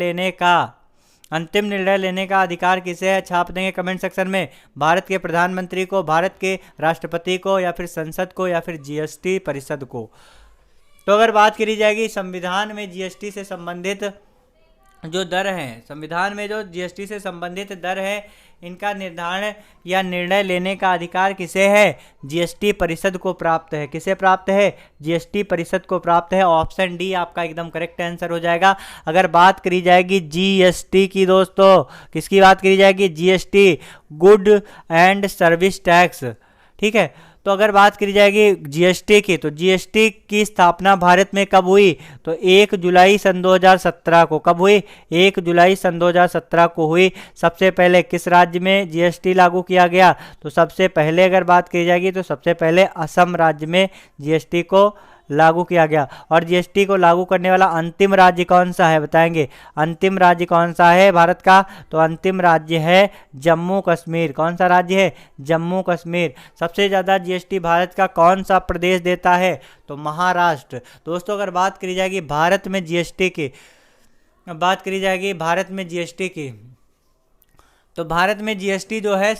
लेने का अधिकार किसे है, छाप देंगे कमेंट सेक्शन में। भारत के प्रधानमंत्री को, भारत के राष्ट्रपति को, या फिर संसद को, या फिर जीएसटी परिषद को। तो अगर बात करी जाएगी संविधान में जीएसटी से संबंधित जो दर हैं, संविधान में जो जीएसटी से संबंधित दर है, इनका निर्धारण या निर्णय लेने का अधिकार किसे है? जीएसटी परिषद को प्राप्त है। किसे प्राप्त है? जीएसटी परिषद को प्राप्त है। ऑप्शन डी आपका एकदम करेक्ट आंसर हो जाएगा। अगर बात करी जाएगी जीएसटी की दोस्तों, किसकी बात करी जाएगी? GST, good and service tax, ठीक है। तो अगर बात करी जाएगी जीएसटी की, तो जीएसटी की स्थापना भारत में कब हुई? तो 1 जुलाई सन 2017 को। कब हुई? 1 जुलाई सन 2017 को हुई। सबसे पहले किस राज्य में जीएसटी लागू किया गया? तो सबसे पहले अगर बात की जाएगी तो सबसे पहले असम राज्य में जीएसटी को लागू किया गया। और जीएसटी को लागू करने वाला अंतिम राज्य कौन सा है, बताएंगे। अंतिम राज्य कौन सा है भारत का? तो अंतिम राज्य है जम्मू कश्मीर। कौन सा राज्य है? जम्मू कश्मीर। सबसे ज़्यादा जीएसटी भारत का कौन सा प्रदेश देता है? तो महाराष्ट्र। दोस्तों अगर बात करी जाएगी भारत में जीएसटी की, तो भारत में जीएसटी जो है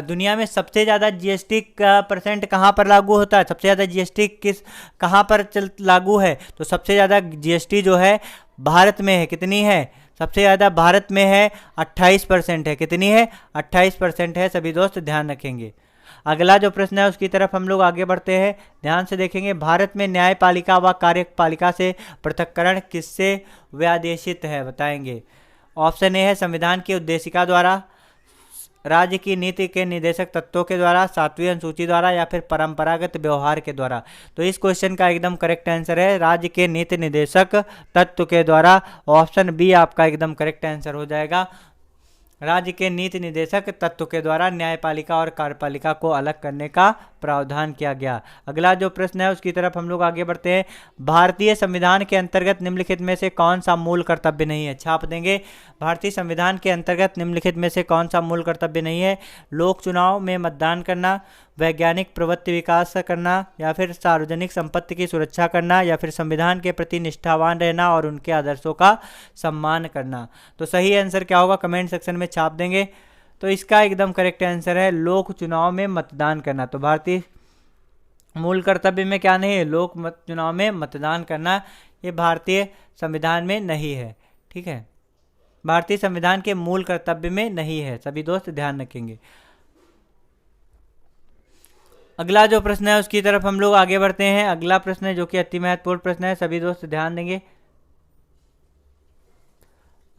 दुनिया में सबसे ज़्यादा जीएसटी का परसेंट कहाँ पर लागू होता है? सबसे ज़्यादा जीएसटी कहाँ पर लागू है? तो सबसे ज़्यादा जीएसटी जो है भारत में है। कितनी है? सबसे ज़्यादा भारत में है 28% है। कितनी है? 28% है। सभी दोस्त ध्यान रखेंगे। अगला जो प्रश्न है उसकी तरफ हम लोग आगे बढ़ते हैं। ध्यान से देखेंगे। भारत में न्यायपालिका व कार्यपालिका से पृथक्करण किससे व्यादेशित है, बताएंगे। ऑप्शन ए है संविधान की उद्देशिका द्वारा, राज्य की नीति के निर्देशक तत्वों के द्वारा, 7वीं अनुसूची द्वारा, या फिर परंपरागत व्यवहार के द्वारा। तो इस क्वेश्चन का एकदम करेक्ट आंसर है राज्य के नीति निर्देशक तत्व के द्वारा। ऑप्शन बी आपका एकदम करेक्ट आंसर हो जाएगा। राज्य के नीति निर्देशक तत्व के द्वारा न्यायपालिका और कार्यपालिका को अलग करने का प्रावधान किया गया। अगला जो प्रश्न है उसकी तरफ हम लोग आगे बढ़ते हैं। भारतीय संविधान के अंतर्गत निम्नलिखित में से कौन सा मूल कर्तव्य नहीं है, छाप देंगे। भारतीय संविधान के अंतर्गत निम्नलिखित में से कौन सा मूल कर्तव्य नहीं है? लोक चुनाव में मतदान करना, वैज्ञानिक प्रवृत्ति विकास करना, या फिर सार्वजनिक संपत्ति की सुरक्षा करना, या फिर संविधान के प्रति निष्ठावान रहना और उनके आदर्शों का सम्मान करना। तो सही आंसर क्या होगा कमेंट सेक्शन में छाप देंगे। तो इसका एकदम करेक्ट आंसर है लोक चुनाव में मतदान करना। तो भारतीय मूल कर्तव्य में क्या नहीं है? चुनाव में मतदान करना। ये भारतीय संविधान में नहीं है, ठीक है। भारतीय संविधान के मूल कर्तव्य में नहीं है। सभी दोस्त ध्यान रखेंगे। अगला जो प्रश्न है उसकी तरफ हम लोग आगे बढ़ते हैं। अगला प्रश्न है जो कि अति महत्वपूर्ण प्रश्न है, सभी दोस्त ध्यान देंगे।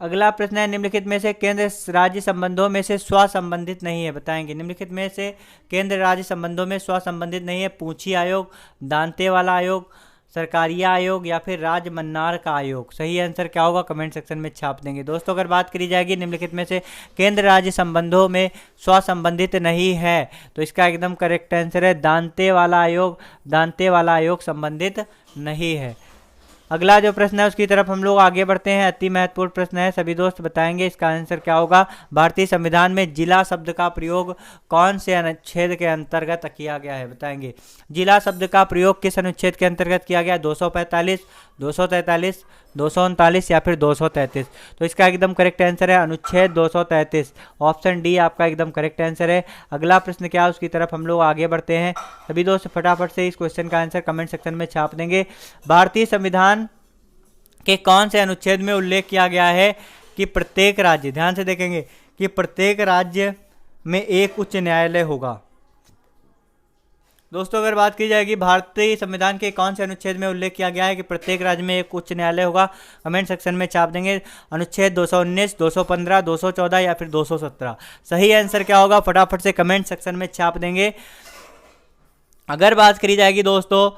अगला प्रश्न है निम्नलिखित में से केंद्र राज्य संबंधों में से स्व संबंधित नहीं है, बताएंगे। निम्नलिखित में से केंद्र राज्य संबंधों में स्व संबंधित नहीं है। पूंछी आयोग, दांतेवाला आयोग, सरकारिया आयोग, या फिर राज मन्नार का आयोग। सही आंसर क्या होगा कमेंट सेक्शन में छाप देंगे। दोस्तों अगर बात करी जाएगी निम्नलिखित में से केंद्र राज्य संबंधों में स्व संबंधित नहीं है, तो इसका एकदम करेक्ट आंसर है दांतेवाला आयोग। दांतेवाला आयोग संबंधित नहीं है। अगला जो प्रश्न है उसकी तरफ हम लोग आगे बढ़ते हैं। अति महत्वपूर्ण प्रश्न है, सभी दोस्त बताएंगे इसका आंसर क्या होगा। भारतीय संविधान में जिला शब्द का प्रयोग कौन से अनुच्छेद के अंतर्गत किया गया है, बताएंगे। जिला शब्द का प्रयोग किस अनुच्छेद के अंतर्गत किया गया? 245, 243, 239 या फिर 233। तो इसका एकदम करेक्ट आंसर है अनुच्छेद 233। ऑप्शन डी आपका एकदम करेक्ट आंसर है। अगला प्रश्न क्या है उसकी तरफ हम लोग आगे बढ़ते हैं। सभी दोस्त फटाफट से इस क्वेश्चन का आंसर कमेंट सेक्शन में छाप देंगे। भारतीय संविधान के कौन से अनुच्छेद में उल्लेख किया गया है कि प्रत्येक राज्य, ध्यान से देखेंगे, कि प्रत्येक राज्य में एक उच्च न्यायालय होगा। दोस्तों अगर बात की जाएगी भारतीय संविधान के कौन से अनुच्छेद में उल्लेख किया गया है कि प्रत्येक राज्य में एक उच्च न्यायालय होगा, कमेंट सेक्शन में छाप देंगे। अनुच्छेद 219, 215, 214 या फिर 217। सही आंसर क्या होगा फटाफट से कमेंट सेक्शन में छाप देंगे। अगर बात करी जाएगी दोस्तों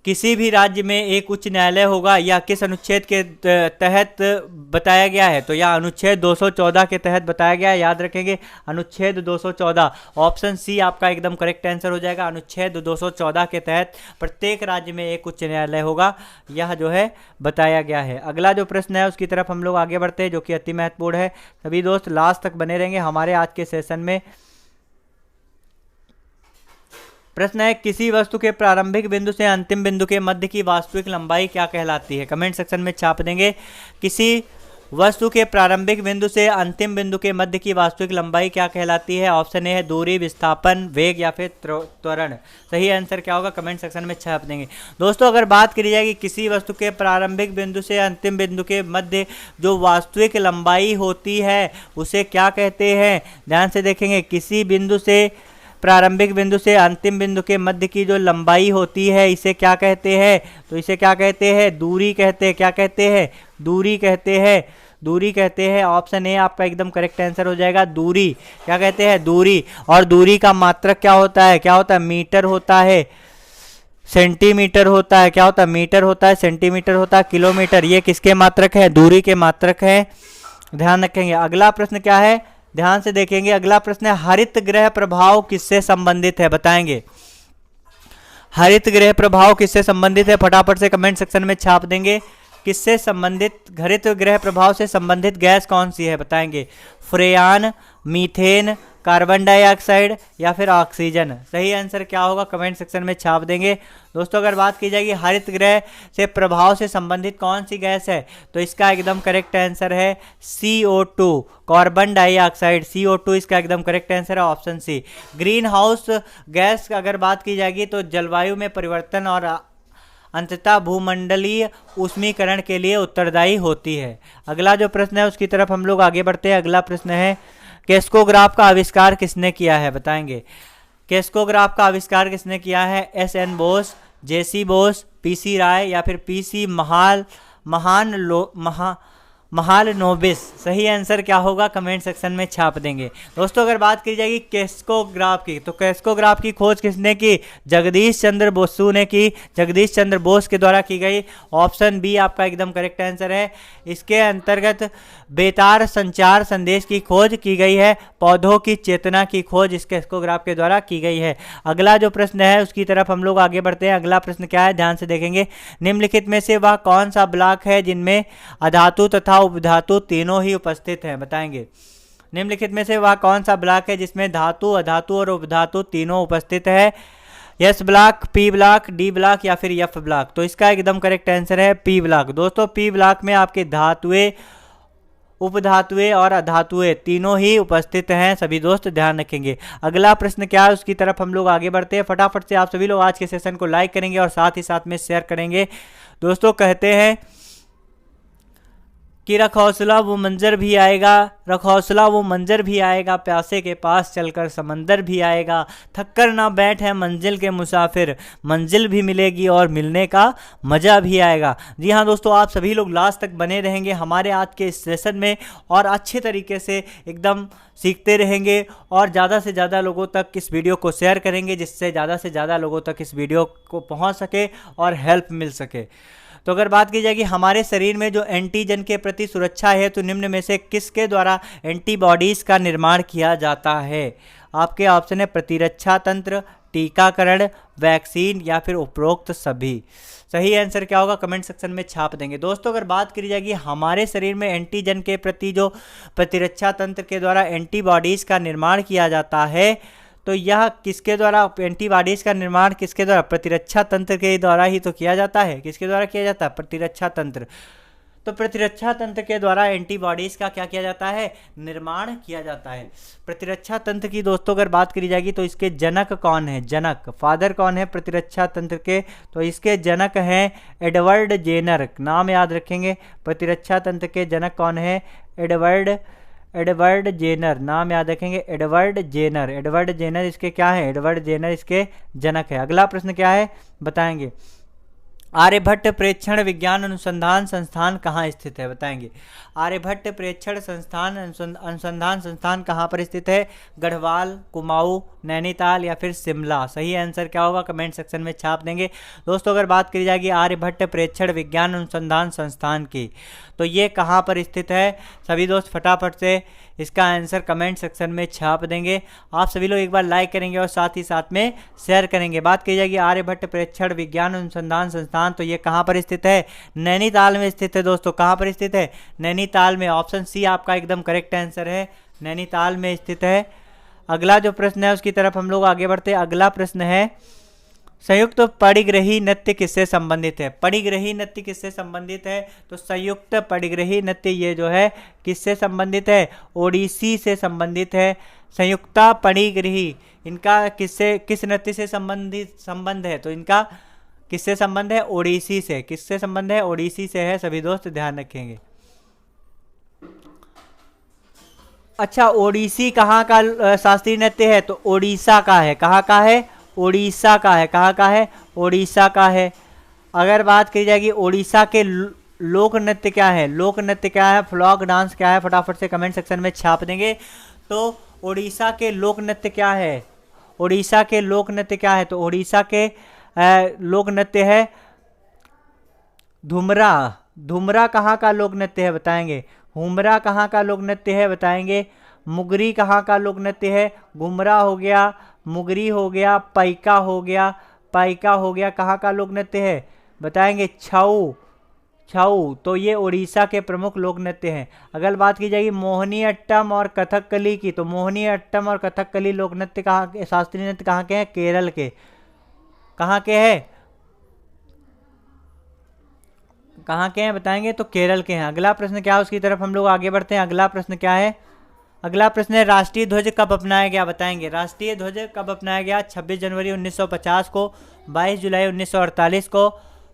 किसी भी राज्य में एक उच्च न्यायालय होगा या किस अनुच्छेद के तहत बताया गया है, तो यह अनुच्छेद 214 के तहत बताया गया है। याद रखेंगे अनुच्छेद 214, ऑप्शन सी आपका एकदम करेक्ट आंसर हो जाएगा। अनुच्छेद 214 के तहत प्रत्येक राज्य में एक उच्च न्यायालय होगा, यह जो है बताया गया है। अगला जो प्रश्न है उसकी तरफ हम लोग आगे बढ़ते हैं, जो कि अति महत्वपूर्ण है। सभी दोस्त लास्ट तक बने रहेंगे हमारे आज के सेशन में। प्रश्न है किसी वस्तु के प्रारंभिक बिंदु से अंतिम बिंदु के मध्य की वास्तविक लंबाई क्या कहलाती है, कमेंट सेक्शन में छाप देंगे। किसी वस्तु के प्रारंभिक बिंदु से अंतिम बिंदु के मध्य की वास्तविक लंबाई क्या कहलाती है। ऑप्शन ए है दूरी, विस्थापन, वेग या फिर त्वरण। सही आंसर क्या होगा कमेंट सेक्शन में छाप देंगे। दोस्तों अगर बात करी जाएगी किसी वस्तु के प्रारंभिक बिंदु से अंतिम बिंदु के मध्य जो वास्तविक लंबाई होती है उसे क्या कहते हैं, ध्यान से देखेंगे। किसी बिंदु से प्रारंभिक बिंदु से अंतिम बिंदु के मध्य की जो लंबाई होती है इसे क्या कहते हैं, तो इसे क्या कहते हैं, दूरी कहते हैं। क्या कहते हैं, दूरी कहते हैं, दूरी कहते हैं। ऑप्शन ए आपका एकदम करेक्ट आंसर हो जाएगा, दूरी। क्या कहते हैं, दूरी। और दूरी का मात्रक क्या होता है, क्या होता है, मीटर होता है, सेंटीमीटर होता है। क्या होता है, मीटर होता है, सेंटीमीटर होता है, किलोमीटर। ये किसके मात्रक है, दूरी के मात्रक है, ध्यान रखेंगे। अगला प्रश्न क्या है, ध्यान से देखेंगे। अगला प्रश्न है हरित गृह प्रभाव किससे संबंधित है, बताएंगे। हरित गृह प्रभाव किससे संबंधित है, फटाफट से कमेंट सेक्शन में छाप देंगे। किससे संबंधित, हरित गृह प्रभाव से संबंधित गैस कौन सी है, बताएंगे। फ्रेयान, मीथेन, कार्बन डाइऑक्साइड या फिर ऑक्सीजन। सही आंसर क्या होगा कमेंट सेक्शन में छाप देंगे। दोस्तों अगर बात की जाएगी हरित गृह से प्रभाव से संबंधित कौन सी गैस है, तो इसका एकदम करेक्ट आंसर है CO2, कार्बन डाइऑक्साइड। CO2 इसका एकदम करेक्ट आंसर है, ऑप्शन सी। ग्रीन हाउस गैस अगर बात की जाएगी तो जलवायु में परिवर्तन और अंततः भूमंडलीय ऊष्मीकरण के लिए उत्तरदायी होती है। अगला जो प्रश्न है उसकी तरफ हम लोग आगे बढ़ते हैं। अगला प्रश्न है केस्कोग्राफ का आविष्कार किसने किया है, बताएंगे। केस्कोग्राफ का आविष्कार किसने किया है, SN Bose, JC Bose, PC राय या फिर PC महालनोबिस। सही आंसर क्या होगा कमेंट सेक्शन में छाप देंगे। दोस्तों अगर बात की जाएगी केस्कोग्राफ की, तो केस्कोग्राफ की खोज किसने की, जगदीश चंद्र बोसु ने की, जगदीश चंद्र बोस के द्वारा की गई। ऑप्शन बी आपका एकदम करेक्ट आंसर है। इसके अंतर्गत बेतार संचार संदेश की खोज की गई है, पौधों की चेतना की खोज इस केस्कोग्राफ के द्वारा की गई है। अगला जो प्रश्न है उसकी तरफ हम लोग आगे बढ़ते हैं। अगला प्रश्न क्या है, ध्यान से देखेंगे। निम्नलिखित में से वह कौन सा ब्लॉक है जिनमें अधातु तथा उपधातु तीनों ही उपस्थित हैं, बताएंगे। निम्नलिखित में से वह कौन सा ब्लॉक है जिसमें धातु, अधातु और उपधातु तीनों उपस्थित है। S block, P block, D block या फिर F ब्लॉक। तो इसका एकदम करेक्ट आंसर है P ब्लॉक। दोस्तों P ब्लॉक में आपके धातुएं, उपधातुएं और अधातुएं तीनों ही उपस्थित हैं, सभी दोस्त ध्यान रखेंगे। अगला प्रश्न क्या है उसकी तरफ हम लोग आगे बढ़ते हैं। फटाफट से आप सभी लोग आज के सेशन को लाइक करेंगे और साथ ही साथ में शेयर करेंगे। दोस्तों कहते हैं कि रखौसला वो मंजर भी आएगा, रखौसला वो मंजर भी आएगा, प्यासे के पास चलकर समंदर भी आएगा, थककर ना बैठ है मंजिल के मुसाफिर, मंजिल भी मिलेगी और मिलने का मज़ा भी आएगा। जी हाँ दोस्तों, आप सभी लोग लास्ट तक बने रहेंगे हमारे आज के इस सेशन में और अच्छे तरीके से एकदम सीखते रहेंगे और ज़्यादा से ज़्यादा लोगों तक इस वीडियो को शेयर करेंगे, जिससे ज़्यादा से ज़्यादा लोगों तक इस वीडियो को पहुँच सके और हेल्प मिल सके। तो अगर बात की जाएगी हमारे शरीर में जो एंटीजन के प्रति सुरक्षा है, तो निम्न में से किसके द्वारा एंटीबॉडीज़ का निर्माण किया जाता है। आपके ऑप्शन है प्रतिरक्षा तंत्र, टीकाकरण, वैक्सीन या फिर उपरोक्त सभी। सही आंसर क्या होगा कमेंट सेक्शन में छाप देंगे। दोस्तों अगर बात करी जाएगी हमारे शरीर में एंटीजन के प्रति जो प्रतिरक्षा तंत्र के द्वारा एंटीबॉडीज़ का निर्माण किया जाता है, तो यह किसके द्वारा एंटीबॉडीज़ का निर्माण किसके द्वारा, प्रतिरक्षा तंत्र के द्वारा ही तो किया जाता है। किसके द्वारा किया जाता है, प्रतिरक्षा तंत्र। तो प्रतिरक्षा तंत्र के द्वारा एंटीबॉडीज़ का क्या किया जाता है, निर्माण किया जाता है। प्रतिरक्षा तंत्र की दोस्तों अगर बात करी जाएगी तो इसके जनक कौन है, जनक फादर कौन है प्रतिरक्षा तंत्र के, तो इसके जनक हैं एडवर्ड जेनर। नाम याद रखेंगे, प्रतिरक्षा तंत्र के जनक कौन है, एडवर्ड एडवर्ड जेनर, नाम याद रखेंगे, एडवर्ड जेनर। एडवर्ड जेनर इसके क्या है? एडवर्ड जेनर इसके जनक है। अगला प्रश्न क्या है बताएंगे? आर्यभट्ट प्रेक्षण विज्ञान अनुसंधान संस्थान कहाँ स्थित है? बताएंगे। आर्यभट्ट प्रेक्षण संस्थान अनुसंधान संस्थान कहाँ पर स्थित है? गढ़वाल, कुमाऊं, नैनीताल या फिर शिमला? सही आंसर क्या होगा? कमेंट सेक्शन में छाप देंगे। दोस्तों अगर बात करी जाएगी आर्यभट्ट प्रेक्षण विज्ञान अनुसंधान संस्थान की, तो ये कहाँ पर स्थित है? सभी दोस्त फटाफट से इसका आंसर कमेंट सेक्शन में छाप देंगे। आप सभी लोग एक बार लाइक करेंगे और साथ ही साथ में शेयर करेंगे। बात की जाएगी आर्यभट्ट प्रेक्षण विज्ञान अनुसंधान संस्थान, तो ये कहाँ पर स्थित है? नैनीताल में स्थित है। दोस्तों कहाँ पर स्थित है? नैनीताल में। ऑप्शन सी आपका एकदम करेक्ट आंसर है, नैनीताल में स्थित है। अगला जो प्रश्न है उसकी तरफ हम लोग आगे बढ़ते हैं। अगला प्रश्न है संयुक्त परिग्रही नृत्य किससे संबंधित है? परिग्रही नृत्य किससे संबंधित है? तो संयुक्त परिग्रही नृत्य ये जो है किससे संबंधित है? ओडिसी से संबंधित है। संयुक्ता परिग्रही, इनका किस नृत्य से संबंध है? तो इनका किससे संबंध है? ओडिसी से। किससे संबंध है? ओडिसी से है। सभी दोस्त ध्यान रखेंगे। अच्छा, ओडिसी कहाँ का शास्त्रीय नृत्य है? तो ओडिशा का है। कहाँ का है? ओडिशा का है। कहाँ का है? ओडिशा का है। अगर बात की जाएगी ओडिशा के लोक नृत्य क्या है? लोक नृत्य क्या है? फ्लॉक डांस क्या है? फटाफट से कमेंट सेक्शन में छाप देंगे। तो ओडिशा के लोक नृत्य क्या है? ओडिशा के लोक नृत्य क्या है? तो ओडिशा के लोक नृत्य है धुमरा। धुमरा कहाँ का लोक नृत्य है? बताएंगे। हुमरा कहाँ का लोक नृत्य है? बताएंगे। मुगरी कहाँ का लोक नृत्य है? घुमरा हो गया, मुगरी हो गया, पाइका हो गया। पाइका हो गया कहाँ का लोक नृत्य है? बताएंगे। छऊ। छऊ, तो ये उड़ीसा के प्रमुख लोक नृत्य हैं। अगर बात की जाएगी मोहिनी अट्टम और कथकली की, तो मोहिनी अट्टम और कथकली लोक नृत्य कहाँ के, शास्त्रीय नृत्य कहाँ के हैं? केरल के। कहाँ के हैं? कहाँ के हैं बताएंगे? तो केरल के हैं। अगला प्रश्न क्या है उसकी तरफ हम लोग आगे बढ़ते हैं। अगला प्रश्न क्या है? अगला प्रश्न है राष्ट्रीय ध्वज कब अपनाया गया? बताएंगे। राष्ट्रीय ध्वज कब अपनाया गया? 26 जनवरी 1950 को, 22 जुलाई 1948 को,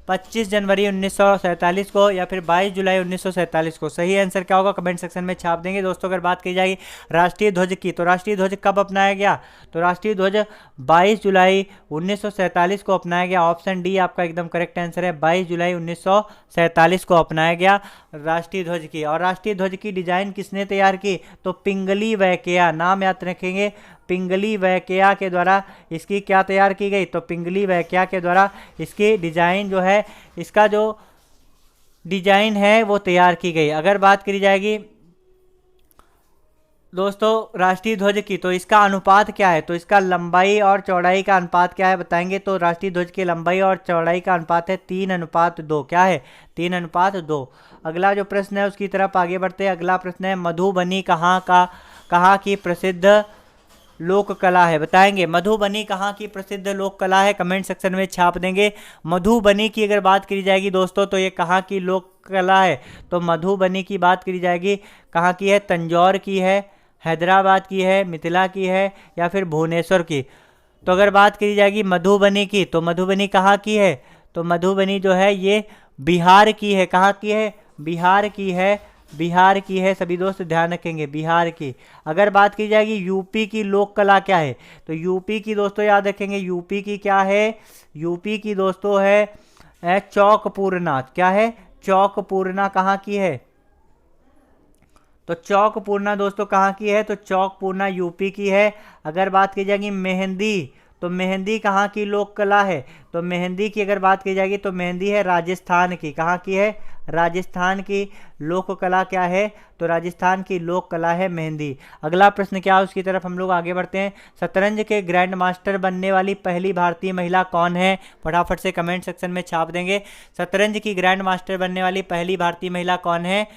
25 जनवरी 1947 को या फिर 22 जुलाई 1947 को? सही आंसर क्या होगा? कमेंट सेक्शन में छाप देंगे। दोस्तों अगर बात की जाएगी राष्ट्रीय ध्वज की, तो राष्ट्रीय ध्वज कब अपनाया गया? तो राष्ट्रीय ध्वज 22 जुलाई 1947 को अपनाया गया। ऑप्शन डी आपका एकदम करेक्ट आंसर है, 22 जुलाई 1947 को अपनाया गया राष्ट्रीय ध्वज की। और राष्ट्रीय ध्वज की डिजाइन किसने तैयार की? तो पिंगली वैकेया, नाम याद रखेंगे, पिंगली वैकेया के द्वारा इसकी क्या तैयार की गई? तो पिंगली वैकेया के द्वारा इसकी डिजाइन जो है, इसका जो डिजाइन है वो तैयार की गई। अगर बात करी जाएगी दोस्तों राष्ट्रीय ध्वज की, तो इसका अनुपात क्या है? तो इसका लंबाई और चौड़ाई का अनुपात क्या है? बताएंगे। तो राष्ट्रीय ध्वज की लंबाई और चौड़ाई का अनुपात है 3:2। क्या है? 3:2। अगला जो प्रश्न है उसकी तरफ आगे बढ़ते हैं। अगला प्रश्न है मधुबनी कहाँ की प्रसिद्ध लोक कला है? बताएंगे। मधुबनी कहाँ की प्रसिद्ध लोक कला है? कमेंट सेक्शन में छाप देंगे। मधुबनी की अगर बात करी जाएगी दोस्तों, तो ये कहाँ की लोक कला है? तो मधुबनी की बात करी जाएगी कहाँ की है? तंजौर की है, हैदराबाद की है, मिथिला की है या फिर भुवनेश्वर की? तो अगर बात करी जाएगी मधुबनी की, तो मधुबनी कहाँ की है? तो मधुबनी जो है ये बिहार की है। कहाँ की है? बिहार की है। बिहार की है। सभी दोस्त ध्यान रखेंगे, बिहार की। अगर बात की जाएगी यूपी की लोक कला क्या है? तो यूपी की दोस्तों याद रखेंगे, यूपी की क्या है? यूपी की दोस्तों है चौकपूर्णा। क्या है? चौकपूर्णा कहाँ की है? तो चौकपूर्णा दोस्तों कहाँ की है? तो चौकपूर्णा यूपी की है। अगर बात की जाएगी मेहंदी, तो मेहंदी कहाँ की लोक कला है? तो मेहंदी की अगर बात की जाएगी तो मेहंदी है राजस्थान की। कहाँ की है? राजस्थान की लोक कला क्या है? तो राजस्थान की लोक कला है मेहंदी। अगला प्रश्न क्या है उसकी तरफ हम लोग आगे बढ़ते हैं। शतरंज के ग्रैंड मास्टर बनने वाली पहली भारतीय महिला कौन है? फटाफट से कमेंट सेक्शन में छाप देंगे। शतरंज की ग्रैंड मास्टर बनने वाली पहली भारतीय महिला कौन है?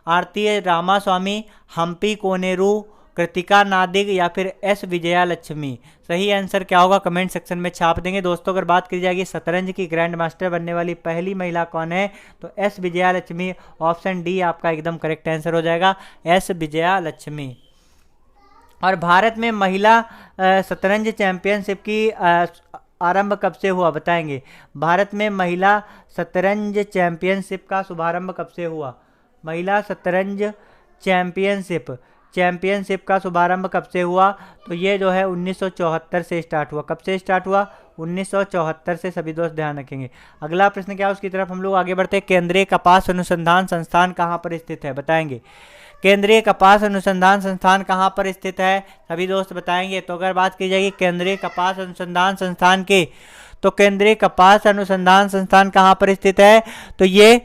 आरती रामास्वामी, हम्पी कोनेरू, कृतिका नादिग या फिर एस विजया लक्ष्मी? सही आंसर क्या होगा? कमेंट सेक्शन में छाप देंगे। दोस्तों अगर बात की जाएगी शतरंज की ग्रैंड मास्टर बनने वाली पहली महिला कौन है? तो S Vijaya Lakshmi. Option D आपका एकदम करेक्ट आंसर हो जाएगा, एस विजया लक्ष्मी। और भारत में महिला शतरंज चैंपियनशिप की आरंभ कब से हुआ? बताएंगे। भारत में महिला शतरंज चैंपियनशिप का शुभारंभ कब से हुआ? महिला शतरंज चैंपियनशिप चैंपियनशिप का शुभारंभ कब से हुआ? तो ये जो है 1974 से स्टार्ट हुआ। कब से स्टार्ट हुआ? 1974 से, सभी दोस्त ध्यान रखेंगे। अगला प्रश्न क्या है उसकी तरफ हम लोग आगे बढ़ते हैं। केंद्रीय कपास अनुसंधान संस्थान कहाँ पर स्थित है? बताएंगे। केंद्रीय कपास अनुसंधान संस्थान कहाँ पर स्थित है? सभी दोस्त बताएंगे। तो अगर बात की जाएगी केंद्रीय कपास अनुसंधान संस्थान की, तो केंद्रीय कपास अनुसंधान संस्थान कहाँ पर स्थित है? तो ये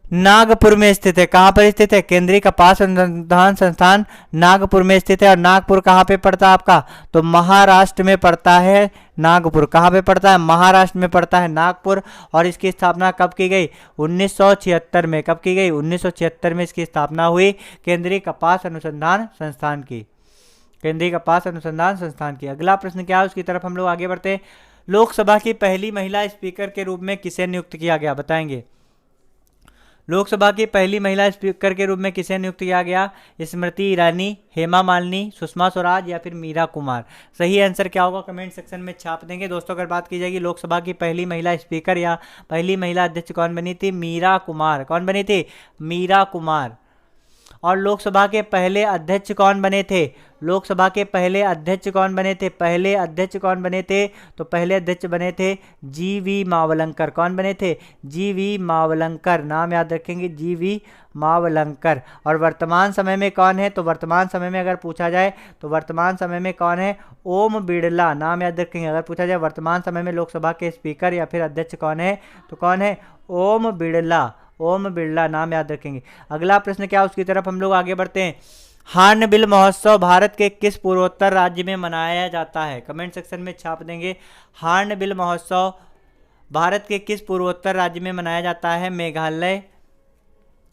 नागपुर में स्थित है। कहाँ पर स्थित है? केंद्रीय कपास अनुसंधान संस्थान नागपुर में स्थित है। और नागपुर कहाँ पे पड़ता है आपका? तो महाराष्ट्र में पड़ता है नागपुर। कहाँ पे पड़ता है? महाराष्ट्र में पड़ता है नागपुर। और इसकी स्थापना कब की गई? 1976 में। कब की गई? 1976 में इसकी स्थापना हुई केंद्रीय कपास अनुसंधान संस्थान की। केंद्रीय कपास अनुसंधान संस्थान की। अगला प्रश्न क्या है उसकी तरफ हम लोग आगे बढ़ते हैं। लोकसभा की पहली महिला स्पीकर के रूप में किसे नियुक्त किया गया? बताएंगे। लोकसभा की पहली महिला स्पीकर के रूप में किसे नियुक्त किया गया? स्मृति ईरानी, हेमा मालिनी, सुषमा स्वराज या फिर मीरा कुमार। सही आंसर क्या होगा कमेंट सेक्शन में छाप देंगे दोस्तों। अगर बात की जाएगी लोकसभा की पहली महिला स्पीकर या पहली महिला अध्यक्ष कौन बनी थी? मीरा कुमार। कौन बनी थी? मीरा कुमार। और लोकसभा के पहले अध्यक्ष कौन बने थे? लोकसभा के पहले अध्यक्ष कौन बने थे? पहले अध्यक्ष कौन बने थे? तो पहले अध्यक्ष बने थे जी.वी. मावलंकर। कौन बने थे? जी.वी. मावलंकर। नाम याद रखेंगे, जी.वी. मावलंकर। और वर्तमान समय में कौन है? तो वर्तमान समय में अगर पूछा जाए तो वर्तमान समय में कौन है? ओम बिड़ला। नाम याद रखेंगे। अगर पूछा जाए वर्तमान समय में लोकसभा के स्पीकर या फिर अध्यक्ष कौन है, तो कौन है? ओम बिड़ला। ओम बिड़ला नाम याद रखेंगे। अगला प्रश्न क्या उसकी तरफ हम लोग आगे बढ़ते हैं। हार्नबिल महोत्सव भारत के किस पूर्वोत्तर राज्य में मनाया जाता है? कमेंट सेक्शन में छाप देंगे। हार्नबिल महोत्सव भारत के किस पूर्वोत्तर राज्य में मनाया जाता है? मेघालय,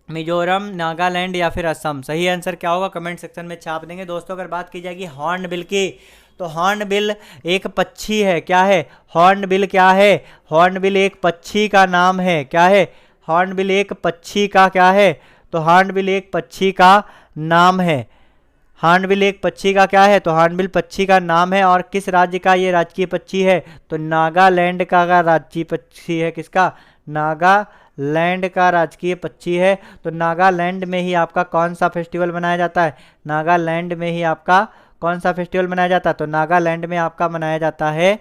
मिजोरम, नागालैंड या फिर असम। सही आंसर क्या होगा कमेंट सेक्शन में छाप देंगे दोस्तों। अगर बात की जाएगी हॉर्नबिल की, तो हॉर्नबिल एक पक्षी है। क्या है? हॉर्नबिल क्या है? हॉर्नबिल एक पक्षी का नाम है। क्या है? हॉर्नबिल एक पक्षी का क्या है? तो हॉर्नबिल एक पक्षी का नाम है। हॉर्नबिल एक पक्षी का क्या है? तो हॉर्नबिल पक्षी का नाम है। और किस राज्य का ये राजकीय पक्षी है? तो नागालैंड का राजकीय पक्षी है। किसका? नागालैंड का राजकीय पक्षी है। तो नागालैंड में ही आपका कौन सा फेस्टिवल मनाया जाता है? नागालैंड में ही आपका कौन सा फेस्टिवल मनाया जाता है? तो नागालैंड में आपका मनाया जाता है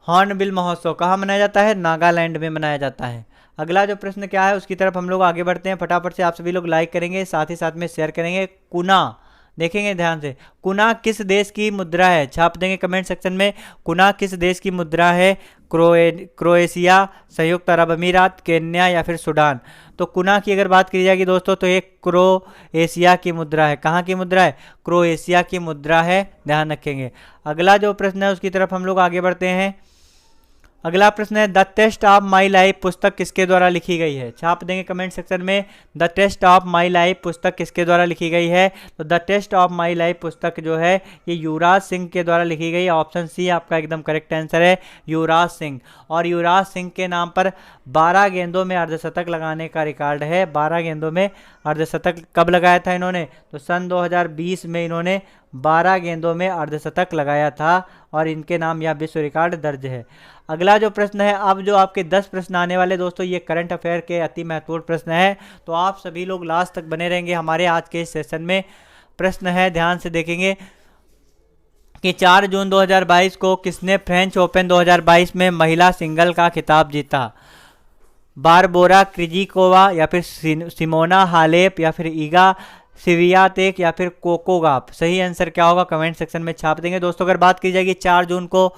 हॉर्नबिल महोत्सव। कहाँ मनाया जाता है? नागालैंड में मनाया जाता है। अगला जो प्रश्न क्या है उसकी तरफ हम लोग आगे बढ़ते हैं। फटाफट से आप सभी लोग लाइक करेंगे, साथ ही साथ में शेयर करेंगे। कुना, देखेंगे ध्यान से, कुना किस देश की मुद्रा है? छाप देंगे कमेंट सेक्शन में। कुना किस देश की मुद्रा है? क्रोएशिया, संयुक्त अरब अमीरात, केन्या या फिर सूडान। तो कुना की अगर बात की जाएगी दोस्तों तो एक क्रोएशिया की मुद्रा है। कहाँ की मुद्रा है? क्रोएशिया की मुद्रा है, ध्यान रखेंगे। अगला जो प्रश्न है उसकी तरफ हम लोग आगे बढ़ते हैं। अगला प्रश्न है the test of my life पुस्तक किसके द्वारा लिखी गई है? छाप देंगे कमेंट सेक्शन में। The test of my life पुस्तक किसके द्वारा लिखी गई है? तो the test of my life पुस्तक जो है ये युवराज सिंह के द्वारा लिखी गई। ऑप्शन सी आपका एकदम करेक्ट आंसर है, युवराज सिंह। और युवराज सिंह के नाम पर 12 गेंदों में अर्धशतक लगाने का रिकॉर्ड है। 12 गेंदों में अर्धशतक कब लगाया था इन्होंने? तो सन 2020 में इन्होंने 12 गेंदों में अर्धशतक लगाया था और इनके नाम यह विश्व रिकॉर्ड दर्ज है। अगला जो प्रश्न है, अब जो आपके 10 प्रश्न आने वाले दोस्तों ये करंट अफेयर के अति महत्वपूर्ण प्रश्न है, तो आप सभी लोग लास्ट तक बने रहेंगे हमारे आज के इस सेशन में। प्रश्न है, ध्यान से देखेंगे कि 4 जून 2022 को किसने फ्रेंच ओपन 2022 में महिला सिंगल का खिताब जीता? बारबोरा क्रिजिकोवा या फिर सिमोना हालेप या फिर ईगा स्वियातेक या फिर कोको गॉफ। सही आंसर क्या होगा कमेंट सेक्शन में छाप देंगे दोस्तों। अगर बात की जाएगी 4 जून को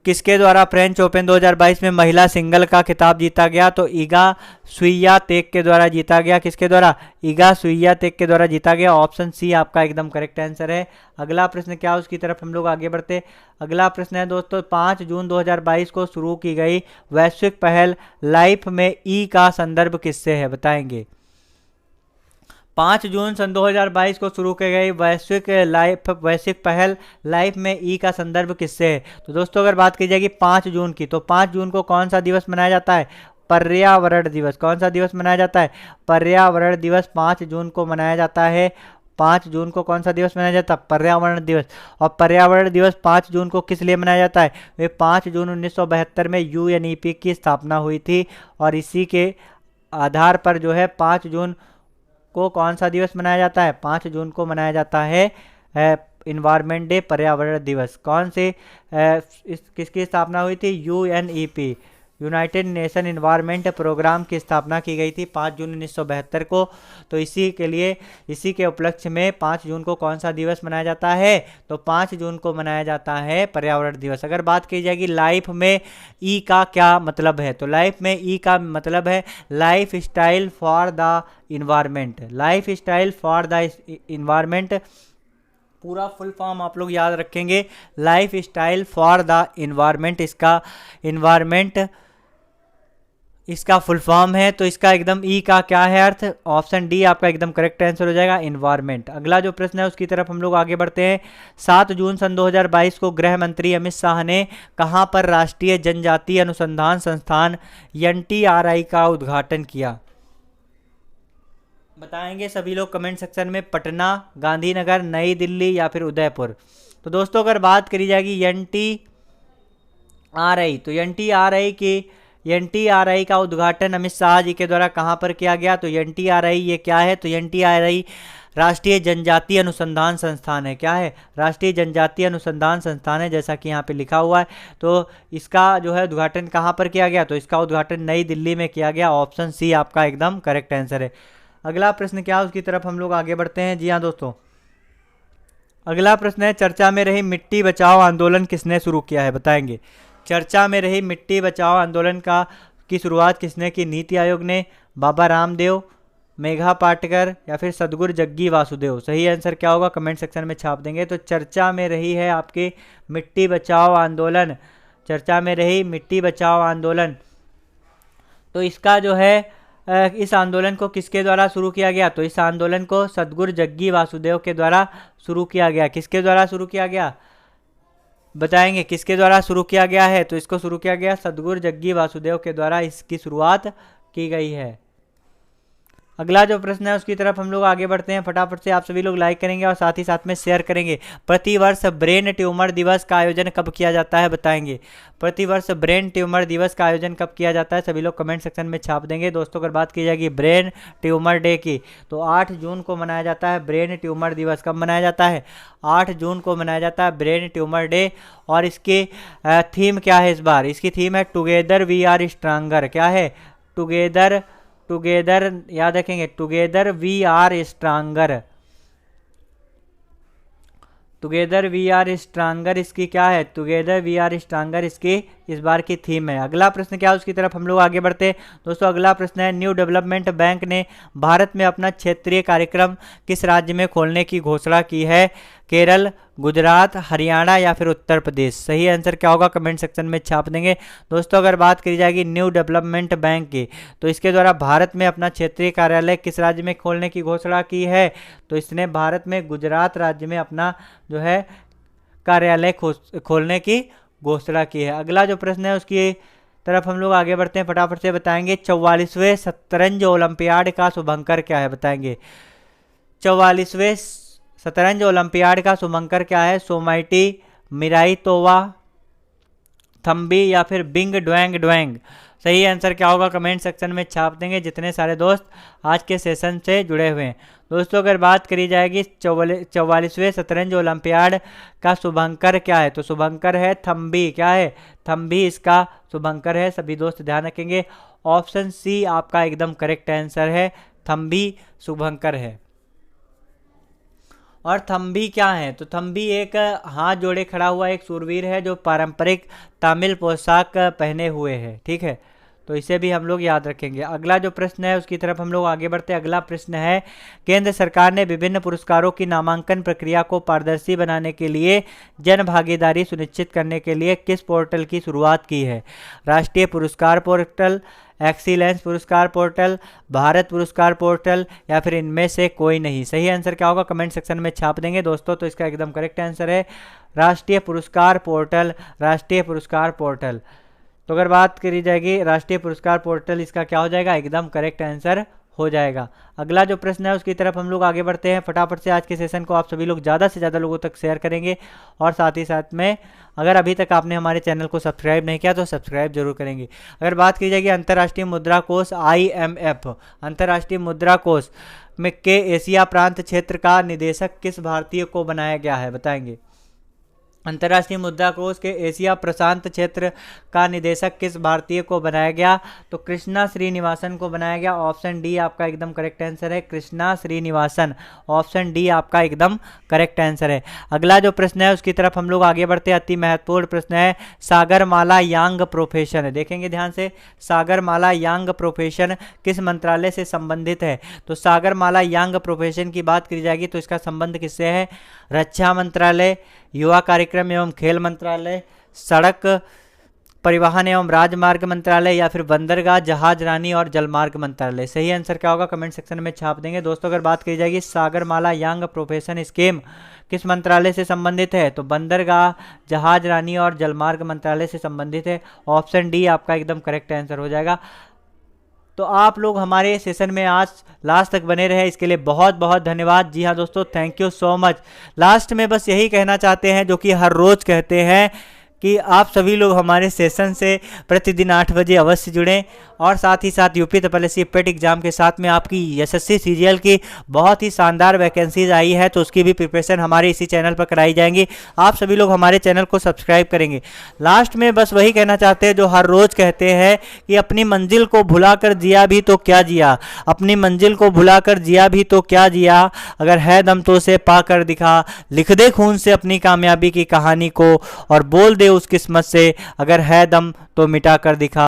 किसके द्वारा फ्रेंच ओपन 2022 में महिला सिंगल का खिताब जीता गया? तो ईगा स्वियातेक के द्वारा जीता गया। किसके द्वारा? ईगा स्वियातेक के द्वारा जीता गया। ऑप्शन सी आपका एकदम करेक्ट आंसर है। अगला प्रश्न क्या उसकी तरफ हम लोग आगे बढ़ते। अगला प्रश्न है दोस्तों 5 जून 2022 को शुरू की गई वैश्विक पहल लाइफ में ई का संदर्भ किससे है? बताएंगे। 5 जून सन 2022 को शुरू की गई वैश्विक पहल लाइफ में ई का संदर्भ किससे है? तो दोस्तों अगर बात की जाएगी 5 जून की, तो 5 जून को कौन सा दिवस मनाया जाता है? पर्यावरण दिवस। कौन सा दिवस मनाया जाता है? पर्यावरण दिवस 5 जून को मनाया जाता है। 5 जून को कौन सा दिवस मनाया जाता है? पर्यावरण दिवस। और पर्यावरण दिवस 5 जून को किस लिए मनाया जाता है? वे 5 जून 1972 में UNEP की स्थापना हुई थी और इसी के आधार पर जो है 5 जून को कौन सा दिवस मनाया जाता है? 5 जून को मनाया जाता है इन्वायरमेंट डे, पर्यावरण दिवस। कौन से किसकी स्थापना हुई थी? UNEP, united nation environment programme की स्थापना की गई थी 5 जून 1972 को। तो इसी के उपलक्ष्य में 5 जून को कौन सा दिवस मनाया जाता है? तो 5 जून को मनाया जाता है पर्यावरण दिवस। अगर बात की जाएगी लाइफ में ई का क्या मतलब है, तो लाइफ में ई का मतलब है life style for the environment. Life style for the environment, पूरा फुल फॉर्म आप लोग याद रखेंगे, life style for the environment. इसका फुल फॉर्म है। तो इसका एकदम ई का क्या है अर्थ? ऑप्शन डी आपका एकदम करेक्ट आंसर हो जाएगा, इन्वायरमेंट। अगला जो प्रश्न है उसकी तरफ हम लोग आगे बढ़ते हैं। 7 जून सन 2022 को गृह मंत्री अमित शाह ने कहां पर राष्ट्रीय जनजातीय अनुसंधान संस्थान NTRI का उद्घाटन किया? बताएंगे सभी लोग कमेंट सेक्शन में। पटना, गांधीनगर, नई दिल्ली या फिर उदयपुर। तो दोस्तों अगर बात करी जाएगी NTRI, तो NTRI का उद्घाटन अमित शाह जी के द्वारा कहां पर किया गया? तो NTRI ये क्या है? तो NTRI राष्ट्रीय जनजातीय अनुसंधान संस्थान है। क्या है? राष्ट्रीय जनजातीय अनुसंधान संस्थान है, जैसा कि यहाँ पे लिखा हुआ है। तो इसका जो है उद्घाटन कहाँ पर किया गया? तो इसका उद्घाटन नई दिल्ली में किया गया। ऑप्शन सी आपका एकदम करेक्ट आंसर है। अगला प्रश्न क्या है उसकी तरफ हम लोग आगे बढ़ते हैं। जी हाँ दोस्तों, अगला प्रश्न है, चर्चा में रही मिट्टी बचाओ आंदोलन किसने शुरू किया है? बताएंगे। चर्चा में रही मिट्टी बचाओ आंदोलन की शुरुआत किसने की? नीति आयोग ने, बाबा रामदेव, मेघा पाटकर या फिर सदगुरु जग्गी वासुदेव। सही आंसर क्या होगा? कमेंट सेक्शन में छाप देंगे। तो चर्चा में रही है आपकी मिट्टी बचाओ आंदोलन, चर्चा में रही मिट्टी बचाओ आंदोलन। तो इसका जो है इस आंदोलन को किसके द्वारा शुरू किया गया? तो इस आंदोलन को सदगुरु जग्गी वासुदेव के द्वारा शुरू किया गया। किसके द्वारा शुरू किया गया? बताएंगे किसके द्वारा शुरू किया गया है? तो इसको शुरू किया गया सदगुरु जग्गी वासुदेव के द्वारा इसकी शुरुआत की गई है। अगला जो प्रश्न है उसकी तरफ हम लोग आगे बढ़ते हैं। फटाफट से आप सभी लोग लाइक करेंगे और साथ ही साथ में शेयर करेंगे। प्रतिवर्ष ब्रेन ट्यूमर दिवस का आयोजन कब किया जाता है? बताएंगे। प्रतिवर्ष ब्रेन ट्यूमर दिवस का आयोजन कब किया जाता है? सभी लोग कमेंट सेक्शन में छाप देंगे। दोस्तों अगर बात की जाएगी ब्रेन ट्यूमर डे की, तो 8 जून को मनाया जाता है ब्रेन ट्यूमर दिवस। कब मनाया जाता है? 8 जून को मनाया जाता है ब्रेन ट्यूमर डे। और इसकी थीम क्या है इस बार? इसकी थीम है टुगेदर वी आर स्ट्रांगर। क्या है? टुगेदर याद रखेंगे, together we are stronger. Together we are stronger इसकी क्या है? टुगेदर वी आर स्ट्रांगर इसकी इस बार की थीम है। अगला प्रश्न क्या है उसकी तरफ हम लोग आगे बढ़ते हैं। दोस्तों अगला प्रश्न है, न्यू डेवलपमेंट बैंक ने भारत में अपना क्षेत्रीय कार्यक्रम किस राज्य में खोलने की घोषणा की है? केरल, गुजरात, हरियाणा या फिर उत्तर प्रदेश। सही आंसर क्या होगा? कमेंट सेक्शन में छाप देंगे। दोस्तों अगर बात करी जाएगी न्यू डेवलपमेंट बैंक की, तो इसके द्वारा भारत में अपना क्षेत्रीय कार्यालय किस राज्य में खोलने की घोषणा की है? तो इसने भारत में गुजरात राज्य में अपना जो है कार्यालय खोलने की घोषणा की है। अगला जो प्रश्न है उसकी तरफ हम लोग आगे बढ़ते हैं। फटाफट से बताएंगे। 44वें शतरंज ओलंपियाड का शुभंकर क्या है? बताएंगे। 44वें शतरंज ओलंपियाड का शुभंकर क्या है? सोमाइटी, मिराई तोवा, थम्बी या फिर बिंग ड्वेंग ड्वेंग। सही आंसर क्या होगा? कमेंट सेक्शन में छाप देंगे जितने सारे दोस्त आज के सेशन से जुड़े हुए हैं। दोस्तों अगर बात करी जाएगी 44वें शतरंज ओलंपियाड का शुभंकर क्या है? तो शुभंकर है थम्बी। क्या है? थम्बी इसका शुभंकर है। सभी दोस्त ध्यान रखेंगे। ऑप्शन सी आपका एकदम करेक्ट आंसर है, थम्बी शुभंकर है। और थम्बी क्या है? तो थम्बी एक हाथ जोड़े खड़ा हुआ एक शूरवीर है जो पारंपरिक तमिल पोशाक पहने हुए है। ठीक है, तो इसे भी हम लोग याद रखेंगे। अगला जो प्रश्न है उसकी तरफ हम लोग आगे बढ़ते हैं। अगला प्रश्न है, केंद्र सरकार ने विभिन्न पुरस्कारों की नामांकन प्रक्रिया को पारदर्शी बनाने के लिए जन भागीदारी सुनिश्चित करने के लिए किस पोर्टल की शुरुआत की है? राष्ट्रीय पुरस्कार पोर्टल, एक्सीलेंस पुरस्कार पोर्टल, भारत पुरस्कार पोर्टल या फिर इनमें से कोई नहीं। सही आंसर क्या होगा? कमेंट सेक्शन में छाप देंगे दोस्तों। तो इसका एकदम करेक्ट आंसर है राष्ट्रीय पुरस्कार पोर्टल, राष्ट्रीय पुरस्कार पोर्टल। तो अगर बात करी जाएगी राष्ट्रीय पुरस्कार पोर्टल, इसका क्या हो जाएगा? एकदम करेक्ट आंसर हो जाएगा। अगला जो प्रश्न है उसकी तरफ हम लोग आगे बढ़ते हैं। फटाफट से आज के सेशन को आप सभी लोग ज़्यादा से ज़्यादा लोगों तक शेयर करेंगे और साथ ही साथ में अगर अभी तक आपने हमारे चैनल को सब्सक्राइब नहीं किया तो सब्सक्राइब जरूर करेंगे। अगर बात की जाएगी अंतर्राष्ट्रीय मुद्रा कोष IMF, अंतर्राष्ट्रीय मुद्रा कोष में के एशिया प्रांत क्षेत्र का निदेशक किस भारतीय को बनाया गया है, बताएंगे। अंतर्राष्ट्रीय मुद्रा कोष के एशिया प्रशांत क्षेत्र का निदेशक किस भारतीय को बनाया गया, तो कृष्णा श्रीनिवासन को बनाया गया। ऑप्शन डी आपका एकदम करेक्ट आंसर है, कृष्णा श्रीनिवासन। ऑप्शन डी आपका एकदम करेक्ट आंसर है। अगला जो प्रश्न है उसकी तरफ हम लोग आगे बढ़ते हैं। अति महत्वपूर्ण प्रश्न है, सागरमाला यांग प्रोफेशन, देखेंगे ध्यान से, सागरमाला यांग प्रोफेशन किस मंत्रालय से संबंधित है। तो सागरमाला यांग प्रोफेशन की बात की जाएगी तो इसका संबंध किससे है, रक्षा मंत्रालय, युवा कार्यक्रम एवं खेल मंत्रालय, सड़क परिवहन एवं राजमार्ग मंत्रालय, या फिर बंदरगाह, जहाज रानी और जलमार्ग मंत्रालय। सही आंसर क्या होगा कमेंट सेक्शन में छाप देंगे दोस्तों। अगर बात की जाएगी सागरमाला यांग प्रोफेशन स्कीम किस मंत्रालय से संबंधित है, तो बंदरगाह, जहाज रानी और जलमार्ग मंत्रालय से संबंधित है। ऑप्शन डी आपका एकदम करेक्ट आंसर हो जाएगा। तो आप लोग हमारे सेशन में आज लास्ट तक बने रहे, इसके लिए बहुत बहुत धन्यवाद। जी हाँ दोस्तों, thank you so much. Last में बस यही कहना चाहते हैं जो कि हर रोज़ कहते हैं कि आप सभी लोग हमारे सेशन से प्रतिदिन 8 बजे अवश्य जुड़ें, और साथ ही साथ यूपी तपलसी पेट एग्जाम के साथ में आपकी एसएससी सीजीएल की बहुत ही शानदार वैकेंसीज आई है, तो उसकी भी प्रिपरेशन हमारे इसी चैनल पर कराई जाएंगी। आप सभी लोग हमारे चैनल को सब्सक्राइब करेंगे। लास्ट में बस वही कहना चाहते हैं जो हर रोज़ कहते हैं कि अपनी मंजिल को भुलाकर जिया भी तो क्या जिया, अपनी मंजिल को भुलाकर जिया भी तो क्या जिया, अगर है दम तो उसे पा कर दिखा, लिख दे खून से अपनी कामयाबी की कहानी को, और बोल दे उस किस्मत से, अगर है दम तो मिटा कर दिखा।